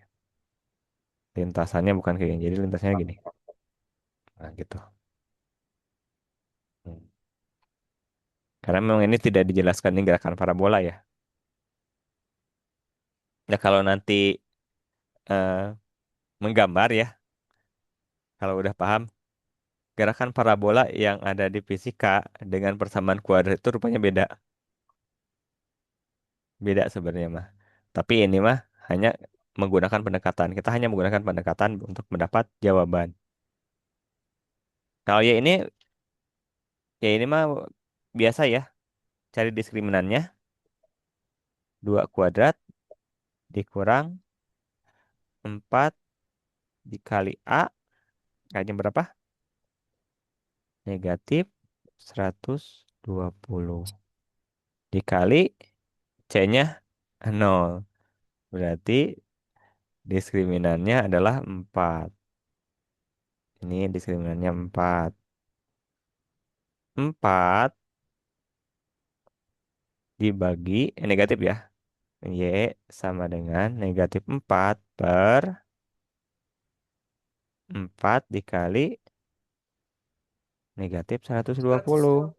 Lintasannya bukan kayak gini, jadi lintasnya gini. Nah, gitu. Hmm. Karena memang ini tidak dijelaskan ini gerakan parabola ya. Ya kalau nanti eh, menggambar ya, kalau udah paham gerakan parabola yang ada di fisika dengan persamaan kuadrat itu rupanya beda. Beda sebenarnya mah. Tapi ini mah hanya menggunakan pendekatan. Kita hanya menggunakan pendekatan untuk mendapat jawaban. Kalau ya ini mah biasa ya. Cari diskriminannya. 2 kuadrat dikurang 4 dikali A. Kayaknya berapa? Negatif 120. Dikali C-nya 0. Berarti diskriminannya adalah 4. Ini diskriminannya 4. 4 dibagi, negatif ya. Y sama dengan negatif 4/4 dikali negatif 120.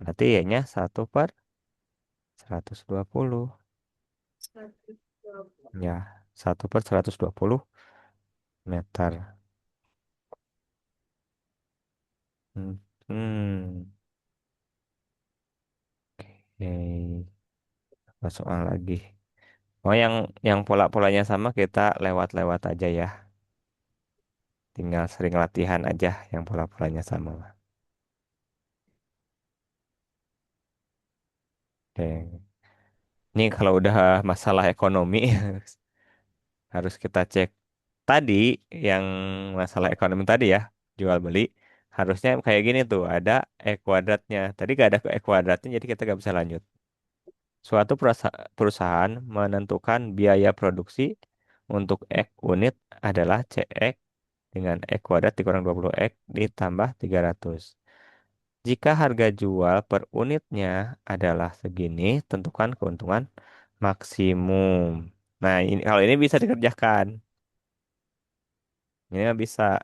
Berarti Y-nya 1/120. Ya, 1/120 meter. Hmm. Hmm. Oke. Apa soal lagi? Oh, yang pola-polanya sama kita lewat-lewat aja ya. Tinggal sering latihan aja yang pola-polanya sama. Oke. Ini kalau udah masalah ekonomi harus kita cek tadi yang masalah ekonomi tadi ya, jual beli harusnya kayak gini tuh, ada E kuadratnya. Tadi gak ada E kuadratnya jadi kita gak bisa lanjut. Suatu perusahaan menentukan biaya produksi untuk X unit adalah CX dengan X kuadrat dikurang 20X ditambah 300. Jika harga jual per unitnya adalah segini, tentukan keuntungan maksimum. Nah, ini kalau ini bisa dikerjakan. Ini mah bisa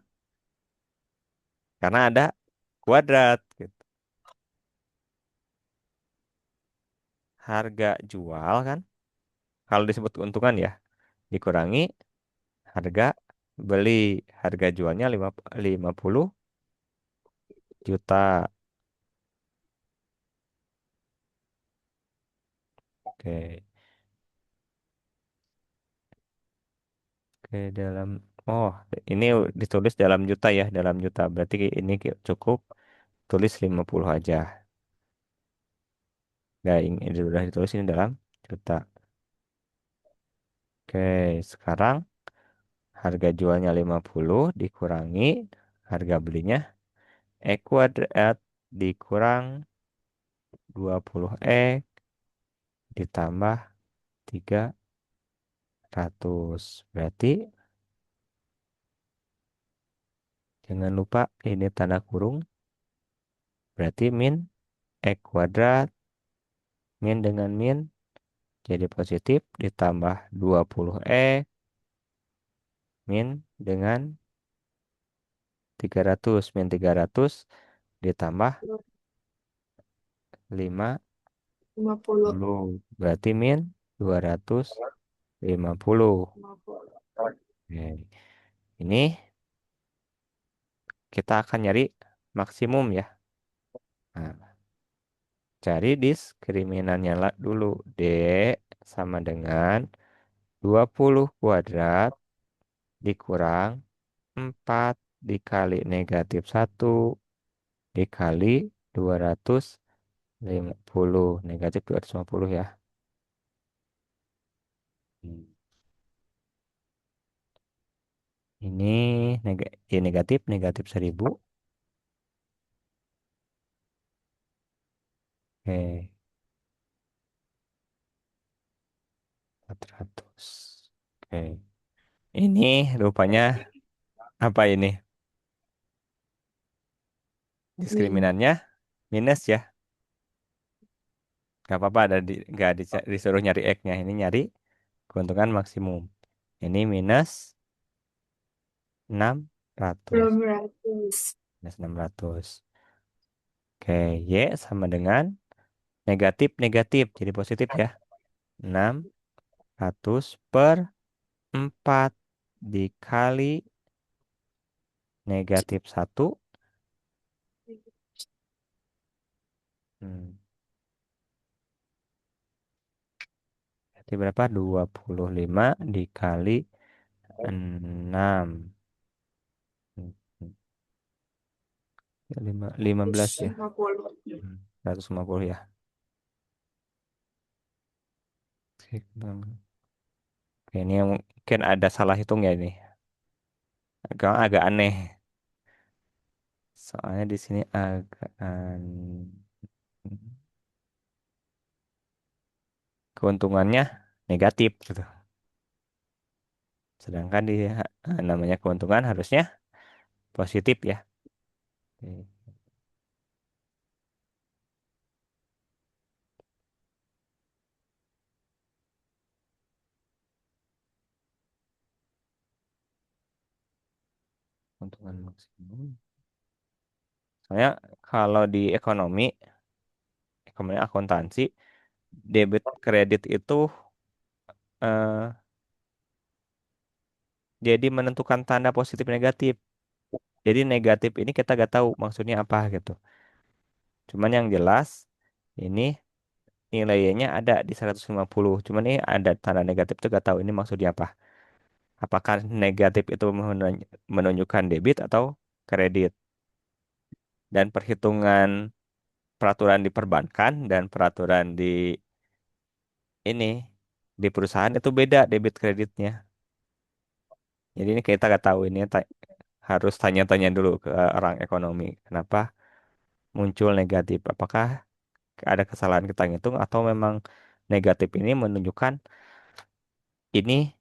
karena ada kuadrat gitu. Harga jual kan kalau disebut keuntungan ya dikurangi harga beli. Harga jualnya 50 juta. Oke. Oke, oh, ini ditulis dalam juta ya, dalam juta. Berarti ini cukup tulis 50 aja. Nah, ini sudah ditulis ini dalam juta. Oke, sekarang harga jualnya 50 dikurangi harga belinya E kuadrat dikurang 20X ditambah 300. Berarti jangan lupa ini tanda kurung. Berarti min X kuadrat min dengan min jadi positif ditambah 20X min dengan 300 min 300 ditambah 50. 50. Berarti min 250. 50. Oke. Ini kita akan nyari maksimum ya. Nah, cari diskriminannya dulu. D sama dengan 20 kuadrat dikurang 4 dikali negatif 1 dikali 250. Negatif 250 ya. Hmm. Ini Y negatif, negatif 1000. Oke, 400. Oke, ini rupanya apa ini? Min. Diskriminannya minus ya. Gak apa-apa, nggak disuruh nyari X-nya. Ini nyari keuntungan maksimum. Ini minus 600. 600. Minus 600. Oke, Y sama dengan negatif, negatif. Jadi positif ya. 600 per 4 dikali negatif 1. Hmm. Berarti berapa? 25 dikali 6. Hmm. Lima belas ya. 150. 150 ya. Oke, ini yang mungkin ada salah hitung ya ini. Agak aneh. Soalnya di sini agak keuntungannya negatif gitu. Sedangkan namanya keuntungan harusnya positif ya. Oke, keuntungan maksimum. Soalnya kalau di ekonomi akuntansi, debit kredit itu eh, jadi menentukan tanda positif negatif. Jadi negatif ini kita gak tahu maksudnya apa gitu. Cuman yang jelas ini nilainya ada di 150. Cuman ini ada tanda negatif itu gak tahu ini maksudnya apa. Apakah negatif itu menunjukkan debit atau kredit. Dan perhitungan peraturan di perbankan dan peraturan ini di perusahaan itu beda debit kreditnya. Jadi ini kita gak tahu ini harus tanya-tanya dulu ke orang ekonomi. Kenapa muncul negatif? Apakah ada kesalahan kita ngitung atau memang negatif ini menunjukkan ini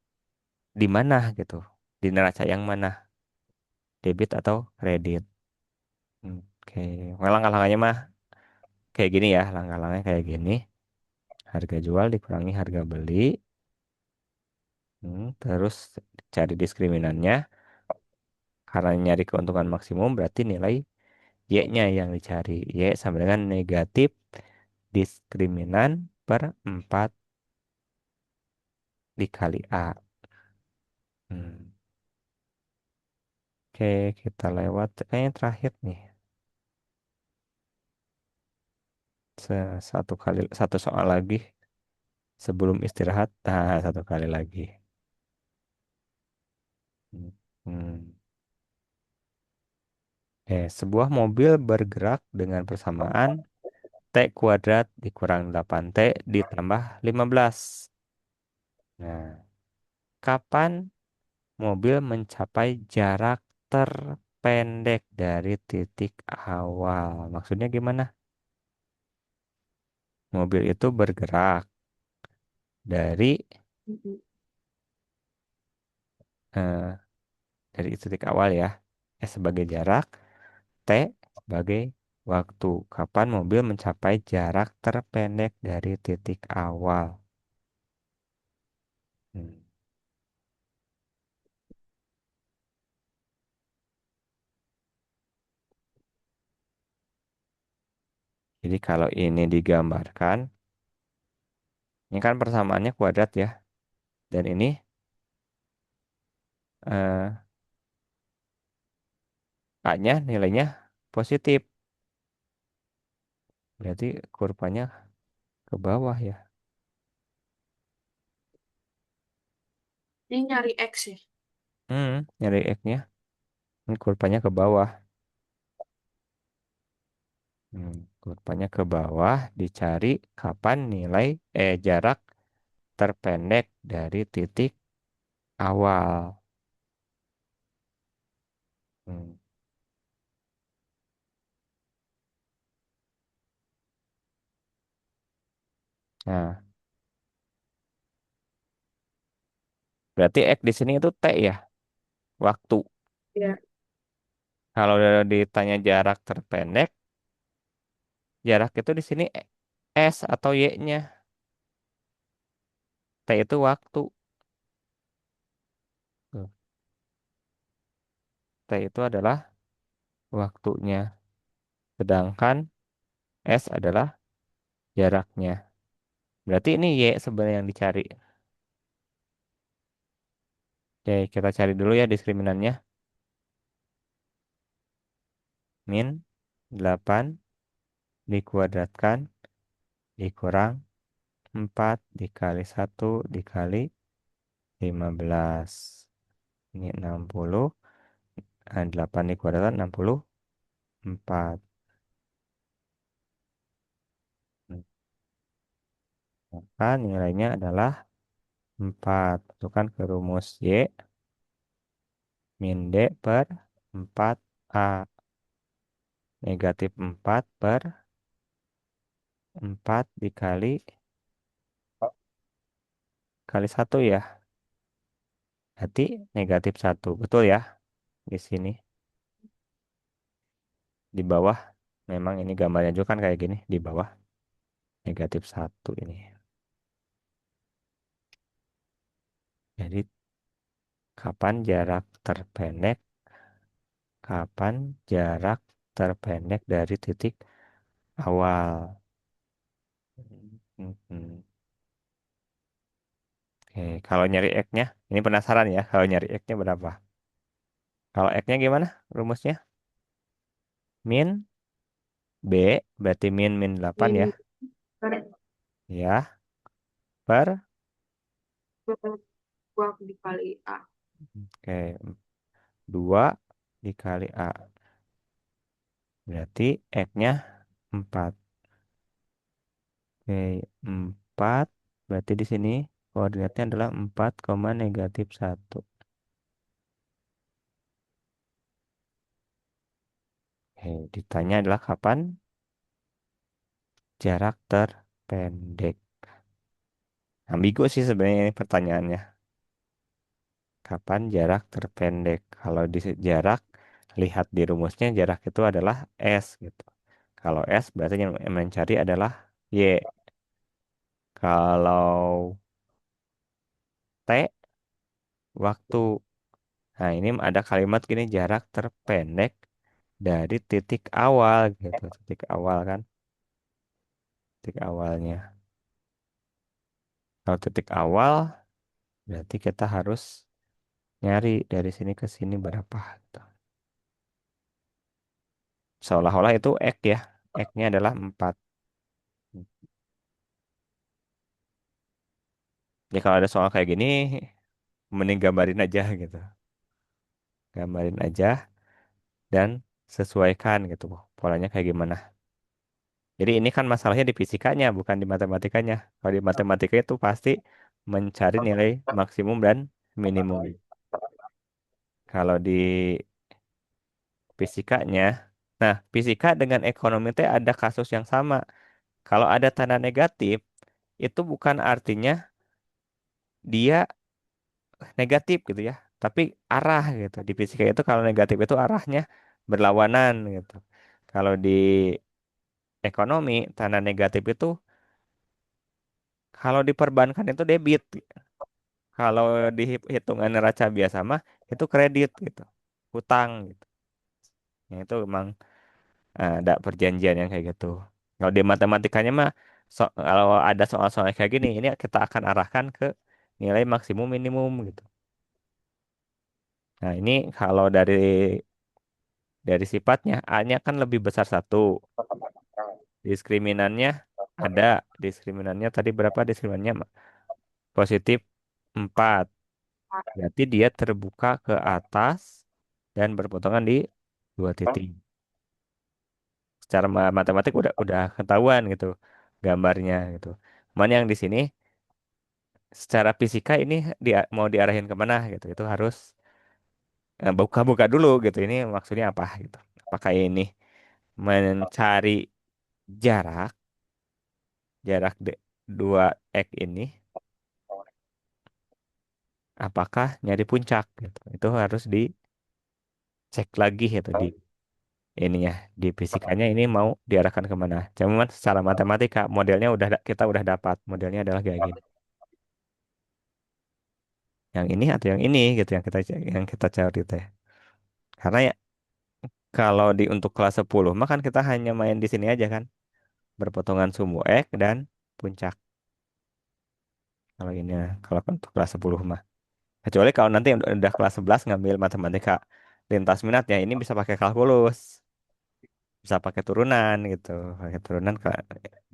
di mana gitu, di neraca yang mana, debit atau kredit. Oke, langkah-langkahnya mah kayak gini ya, langkah-langkahnya kayak gini. Harga jual dikurangi harga beli. Terus cari diskriminannya. Karena nyari keuntungan maksimum berarti nilai Y-nya yang dicari. Y sama dengan negatif diskriminan per 4 dikali A. Hmm. Oke, kita lewat kayaknya terakhir nih. Satu soal lagi sebelum istirahat. Nah, satu kali lagi. Hmm. Hmm. Sebuah mobil bergerak dengan persamaan T kuadrat dikurang 8T ditambah 15. Nah, kapan mobil mencapai jarak terpendek dari titik awal? Maksudnya gimana? Mobil itu bergerak dari Mm-mm. eh, dari titik awal ya. Sebagai jarak, T sebagai waktu. Kapan mobil mencapai jarak terpendek dari titik awal? Hmm. Jadi kalau ini digambarkan, ini kan persamaannya kuadrat ya. Dan ini eh, A-nya nilainya positif. Berarti kurvanya ke bawah ya. Ini nyari X ya. Nyari X-nya. Ini kurvanya ke bawah. Kurvanya ke bawah dicari kapan jarak terpendek dari titik awal. Hmm. Nah, berarti X di sini itu T ya, waktu. Ya, Kalau ditanya jarak terpendek, jarak itu di sini S atau Y-nya. T itu waktu. Tuh, T itu adalah waktunya. Sedangkan S adalah jaraknya. Berarti ini Y sebenarnya yang dicari. Oke, kita cari dulu ya diskriminannya. Min 8 dikuadratkan dikurang 4 dikali 1 dikali 15. Ini 60. 8 dikuadratkan 64. Maka nilainya adalah 4. Masukkan ke rumus Y min D per 4A. Negatif 4 per 4 dikali kali 1 ya. Berarti negatif 1. Betul ya di sini. Di bawah. Memang ini gambarnya juga kan kayak gini. Di bawah negatif 1 ini. Jadi kapan jarak terpendek? Kapan jarak terpendek dari titik awal? Hmm. Oke, kalau nyari X-nya, ini penasaran ya, kalau nyari X-nya berapa? Kalau X-nya gimana rumusnya? Min B, berarti min 8 ya. min per Ya, per, per 2 dikali A. oke, 2 dikali A. Berarti X-nya 4. Oke, 4, berarti di sini koordinatnya adalah 4, negatif 1. Oke, ditanya adalah kapan jarak terpendek. Ambigu sih sebenarnya ini pertanyaannya. Kapan jarak terpendek? Kalau di jarak, lihat di rumusnya jarak itu adalah S gitu. Kalau S berarti yang mencari adalah Y. Kalau T, waktu. Nah, ini ada kalimat gini, jarak terpendek dari titik awal gitu. Titik awal kan, titik awalnya. Kalau titik awal, berarti kita harus nyari dari sini ke sini berapa gitu. Seolah-olah itu X ya. X-nya adalah 4. Ya kalau ada soal kayak gini, mending gambarin aja gitu. Gambarin aja dan sesuaikan gitu. Polanya kayak gimana. Jadi ini kan masalahnya di fisikanya, bukan di matematikanya. Kalau di matematika itu pasti mencari nilai maksimum dan minimum. Kalau di fisikanya, nah fisika dengan ekonomi itu ada kasus yang sama. Kalau ada tanda negatif, itu bukan artinya dia negatif gitu ya, tapi arah gitu. Di fisika itu kalau negatif itu arahnya berlawanan gitu. Kalau di ekonomi, tanda negatif itu kalau diperbankan itu debit. Kalau di hitungan neraca biasa mah itu kredit gitu. Hutang gitu. Ya, itu memang ada perjanjian yang kayak gitu. Kalau di matematikanya mah kalau ada soal-soal kayak gini, ini kita akan arahkan ke nilai maksimum minimum gitu. Nah, ini kalau dari sifatnya A-nya kan lebih besar satu. Diskriminannya ada. Diskriminannya tadi berapa diskriminannya? Positif 4. Berarti dia terbuka ke atas dan berpotongan di 2 titik. Secara matematik udah ketahuan gitu gambarnya gitu. Cuman yang di sini secara fisika ini mau diarahin kemana gitu. Itu harus buka-buka dulu gitu. Ini maksudnya apa gitu. Apakah ini mencari jarak, jarak dua X ini, apakah nyari puncak gitu. Itu harus dicek lagi gitu di ininya, di fisikanya ini mau diarahkan kemana. Cuman secara matematika modelnya kita udah dapat. Modelnya adalah kayak gini. Yang ini atau yang ini gitu yang kita cari teh. Karena ya kalau untuk kelas 10 mah kan kita hanya main di sini aja kan. Berpotongan sumbu X dan puncak. Kalau ini ya, kalau untuk kelas 10 mah. Kecuali kalau nanti yang udah kelas 11 ngambil matematika lintas minat ya ini bisa pakai kalkulus. Bisa pakai turunan gitu. Pakai turunan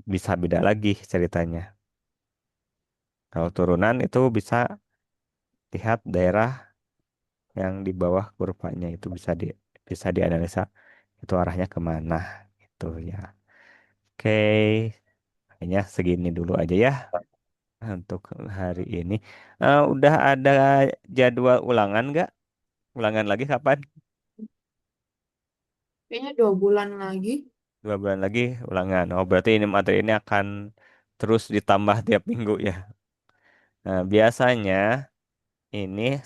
bisa beda lagi ceritanya. Kalau turunan itu bisa lihat daerah yang di bawah kurvanya itu bisa dianalisa itu arahnya kemana gitu ya. Oke, kayaknya segini dulu aja ya untuk hari ini. Udah ada jadwal ulangan nggak? Ulangan lagi kapan? Kayaknya 2 bulan lagi. 2 bulan lagi ulangan. Oh, berarti ini materi ini akan terus ditambah tiap minggu ya. Nah, biasanya ini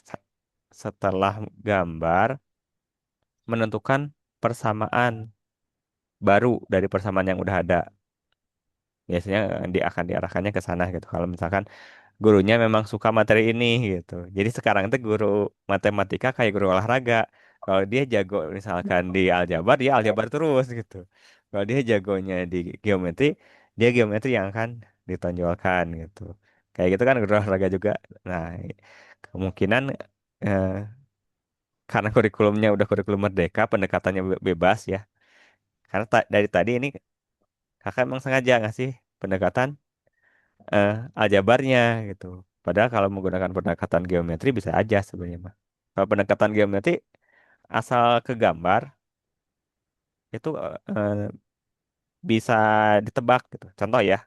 setelah gambar menentukan persamaan baru dari persamaan yang udah ada. Biasanya akan diarahkannya ke sana gitu. Kalau misalkan gurunya memang suka materi ini gitu. Jadi sekarang itu guru matematika kayak guru olahraga. Kalau dia jago misalkan di aljabar, dia aljabar terus gitu. Kalau dia jagonya di geometri, dia geometri yang akan ditonjolkan gitu. Kayak gitu kan guru olahraga juga. Nah, kemungkinan eh, karena kurikulumnya udah kurikulum merdeka, pendekatannya bebas ya. Karena dari tadi ini kakak emang sengaja ngasih pendekatan aljabarnya gitu. Padahal kalau menggunakan pendekatan geometri bisa aja sebenarnya mah. Kalau pendekatan geometri asal ke gambar itu bisa ditebak gitu. Contoh ya,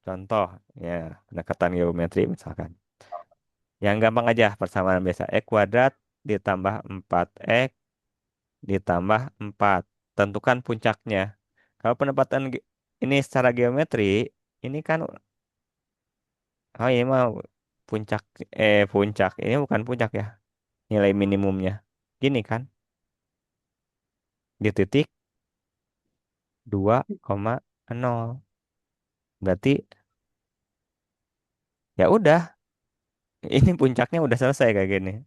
contoh ya pendekatan geometri misalkan. Yang gampang aja persamaan biasa X kuadrat ditambah 4X ditambah 4. Tentukan puncaknya. Kalau pendekatan ini secara geometri, ini kan oh ini mah puncak puncak. Ini bukan puncak ya. Nilai minimumnya. Gini kan, di titik 2,0. Berarti ya udah, ini puncaknya udah selesai kayak gini.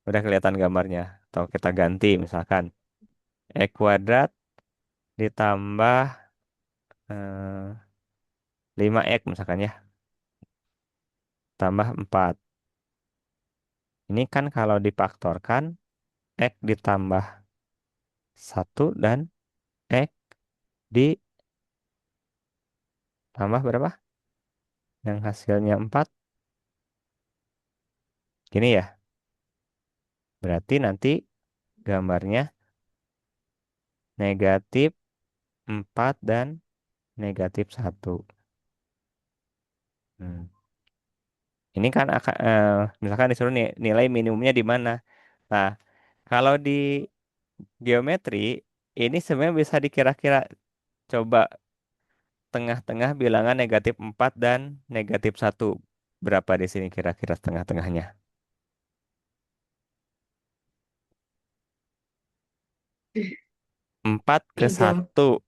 Udah kelihatan gambarnya. Atau kita ganti misalkan X kuadrat ditambah 5X misalkan ya, tambah 4. Ini kan kalau difaktorkan X ditambah 1 dan X ditambah berapa? Yang hasilnya 4. Gini ya. Berarti nanti gambarnya negatif 4 dan negatif 1. Hmm. Ini kan akan misalkan disuruh nilai minimumnya di mana. Nah, kalau di geometri ini sebenarnya bisa dikira-kira coba tengah-tengah bilangan negatif 4 dan negatif 1. Berapa di sini kira-kira tengah-tengahnya? 4 ke 3. 1.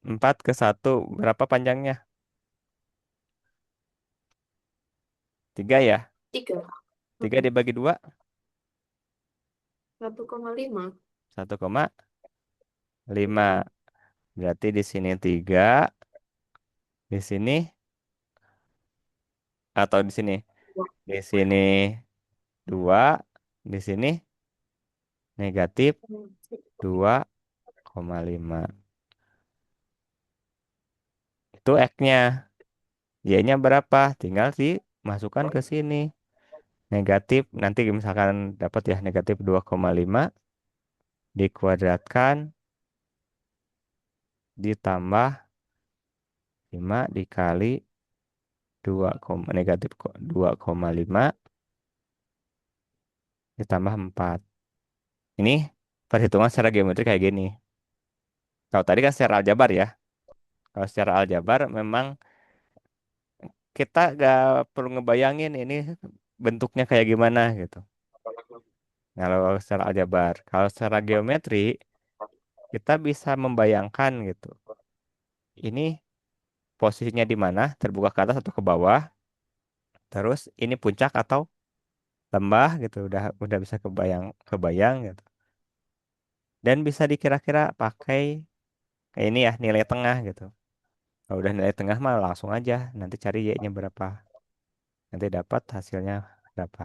4 ke 1. Berapa panjangnya? 3 ya? 3. 3 dibagi 2, 1,5. 1,5. Mm-mm. Berarti di sini 3, di sini atau di sini. Di sini 2, di sini negatif 2,5. Itu X-nya. Y-nya berapa? Tinggal dimasukkan ke sini. Negatif, nanti misalkan dapat ya negatif 2,5 dikuadratkan ditambah 5 dikali 2, negatif 2,5 ditambah 4. Ini perhitungan secara geometri kayak gini. Kalau tadi kan secara aljabar ya. Kalau secara aljabar memang kita gak perlu ngebayangin ini bentuknya kayak gimana gitu. Kalau secara aljabar, kalau secara geometri kita bisa membayangkan gitu. Ini posisinya di mana, terbuka ke atas atau ke bawah. Terus ini puncak atau lembah gitu. Udah bisa kebayang gitu. Dan bisa dikira-kira pakai kayak ini ya nilai tengah gitu. Kalau udah nilai tengah mah langsung aja nanti cari y-nya berapa. Nanti dapat hasilnya berapa.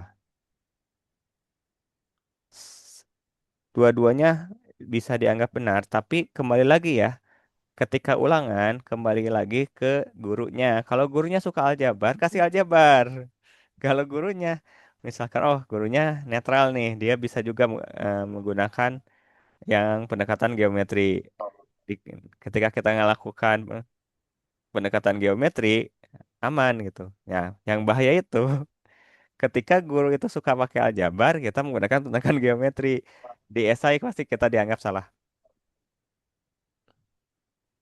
S- Dua-duanya bisa dianggap benar, tapi kembali lagi ya, ketika ulangan kembali lagi ke gurunya. Kalau gurunya suka aljabar, kasih aljabar. Kalau gurunya misalkan oh gurunya netral nih, dia bisa juga menggunakan yang pendekatan geometri. Di- Ketika kita ngelakukan pendekatan geometri aman gitu. Ya, yang bahaya itu ketika guru itu suka pakai aljabar, kita menggunakan pendekatan geometri. Di esai pasti kita dianggap salah.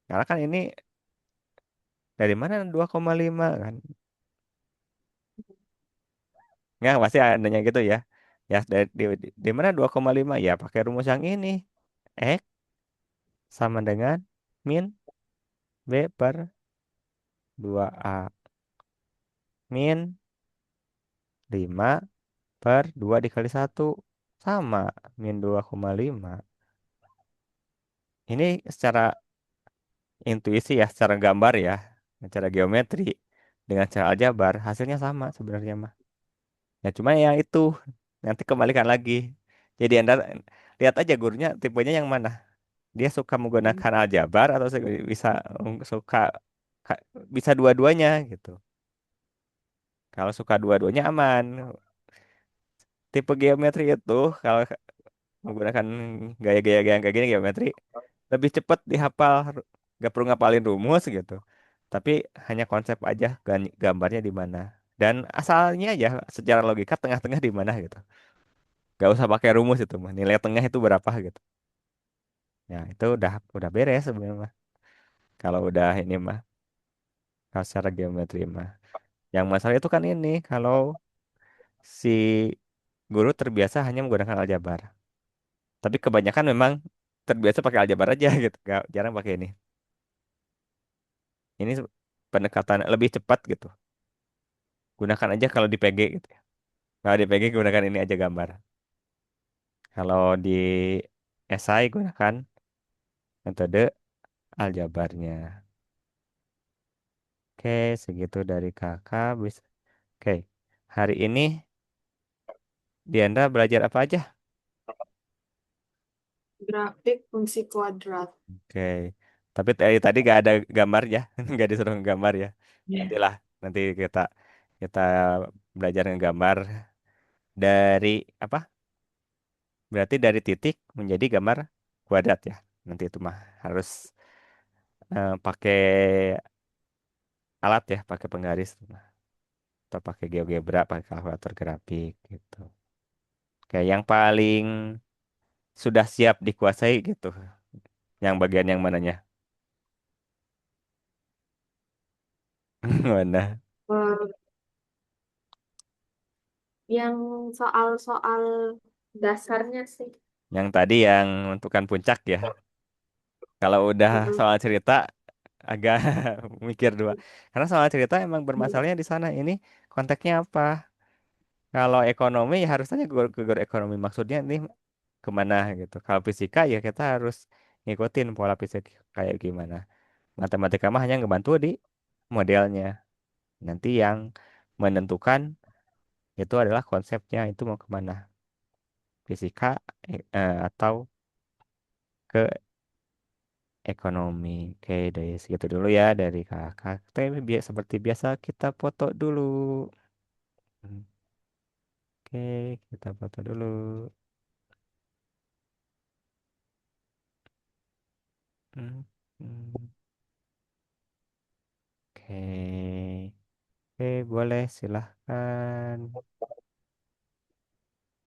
Karena kan ini dari mana 2,5 kan? Ya, pasti adanya gitu ya. Ya, di mana 2,5? Ya, pakai rumus yang ini. X sama dengan min B per 2A. Min 5 per 2 dikali 1. Sama, min 2,5. Ini secara intuisi ya, secara gambar ya, secara geometri dengan cara aljabar hasilnya sama sebenarnya mah. Ya cuma ya itu nanti kembalikan lagi. Jadi Anda lihat aja gurunya tipenya yang mana. Dia suka menggunakan aljabar atau bisa suka ka- bisa dua-duanya gitu. Kalau suka dua-duanya aman. Tipe geometri itu kalau menggunakan gaya-gaya yang kayak gini geometri lebih cepat dihafal, gak perlu ngapalin rumus gitu, tapi hanya konsep aja gambarnya di mana dan asalnya aja secara logika tengah-tengah di mana gitu, gak usah pakai rumus itu mah nilai tengah itu berapa gitu. Ya itu udah beres sebenarnya mah. Kalau udah ini mah kalau secara geometri mah yang masalah itu kan ini kalau si guru terbiasa hanya menggunakan aljabar, tapi kebanyakan memang terbiasa pakai aljabar aja gitu, gak jarang pakai ini. Ini pendekatan lebih cepat gitu. Gunakan aja kalau di PG gitu ya. Kalau di PG gunakan ini aja gambar. Kalau di esai gunakan metode aljabarnya. Oke, segitu dari kakak. Oke, hari ini Diandra belajar apa aja? Grafik fungsi kuadrat. Oke, tapi tadi gak ada gambar ya, nggak disuruh gambar ya. Ya. Nantilah, nanti kita kita belajar ngegambar dari apa? Berarti dari titik menjadi gambar kuadrat ya. Nanti itu mah harus pakai alat ya, pakai penggaris atau pakai GeoGebra, pakai kalkulator grafik gitu. Kayak yang paling sudah siap dikuasai gitu. Yang bagian yang mananya? Mana? Eh, yang soal-soal dasarnya sih. Yang tadi yang menentukan puncak ya. Kalau udah Mm-mm. soal cerita agak mikir dua. Karena soal cerita emang bermasalahnya di sana. Ini konteksnya apa? Kalau ekonomi ya harus tanya ke guru ekonomi maksudnya ini kemana gitu. Kalau fisika ya kita harus ngikutin pola fisik kayak gimana. Matematika mah hanya ngebantu di modelnya. Nanti yang menentukan itu adalah konsepnya itu mau kemana. Fisika atau ke ekonomi. Oke, dari segitu dulu ya dari kakak. Tapi seperti biasa kita foto dulu. Oke, kita foto dulu. Hmm, hmm. Oke, oke boleh silahkan.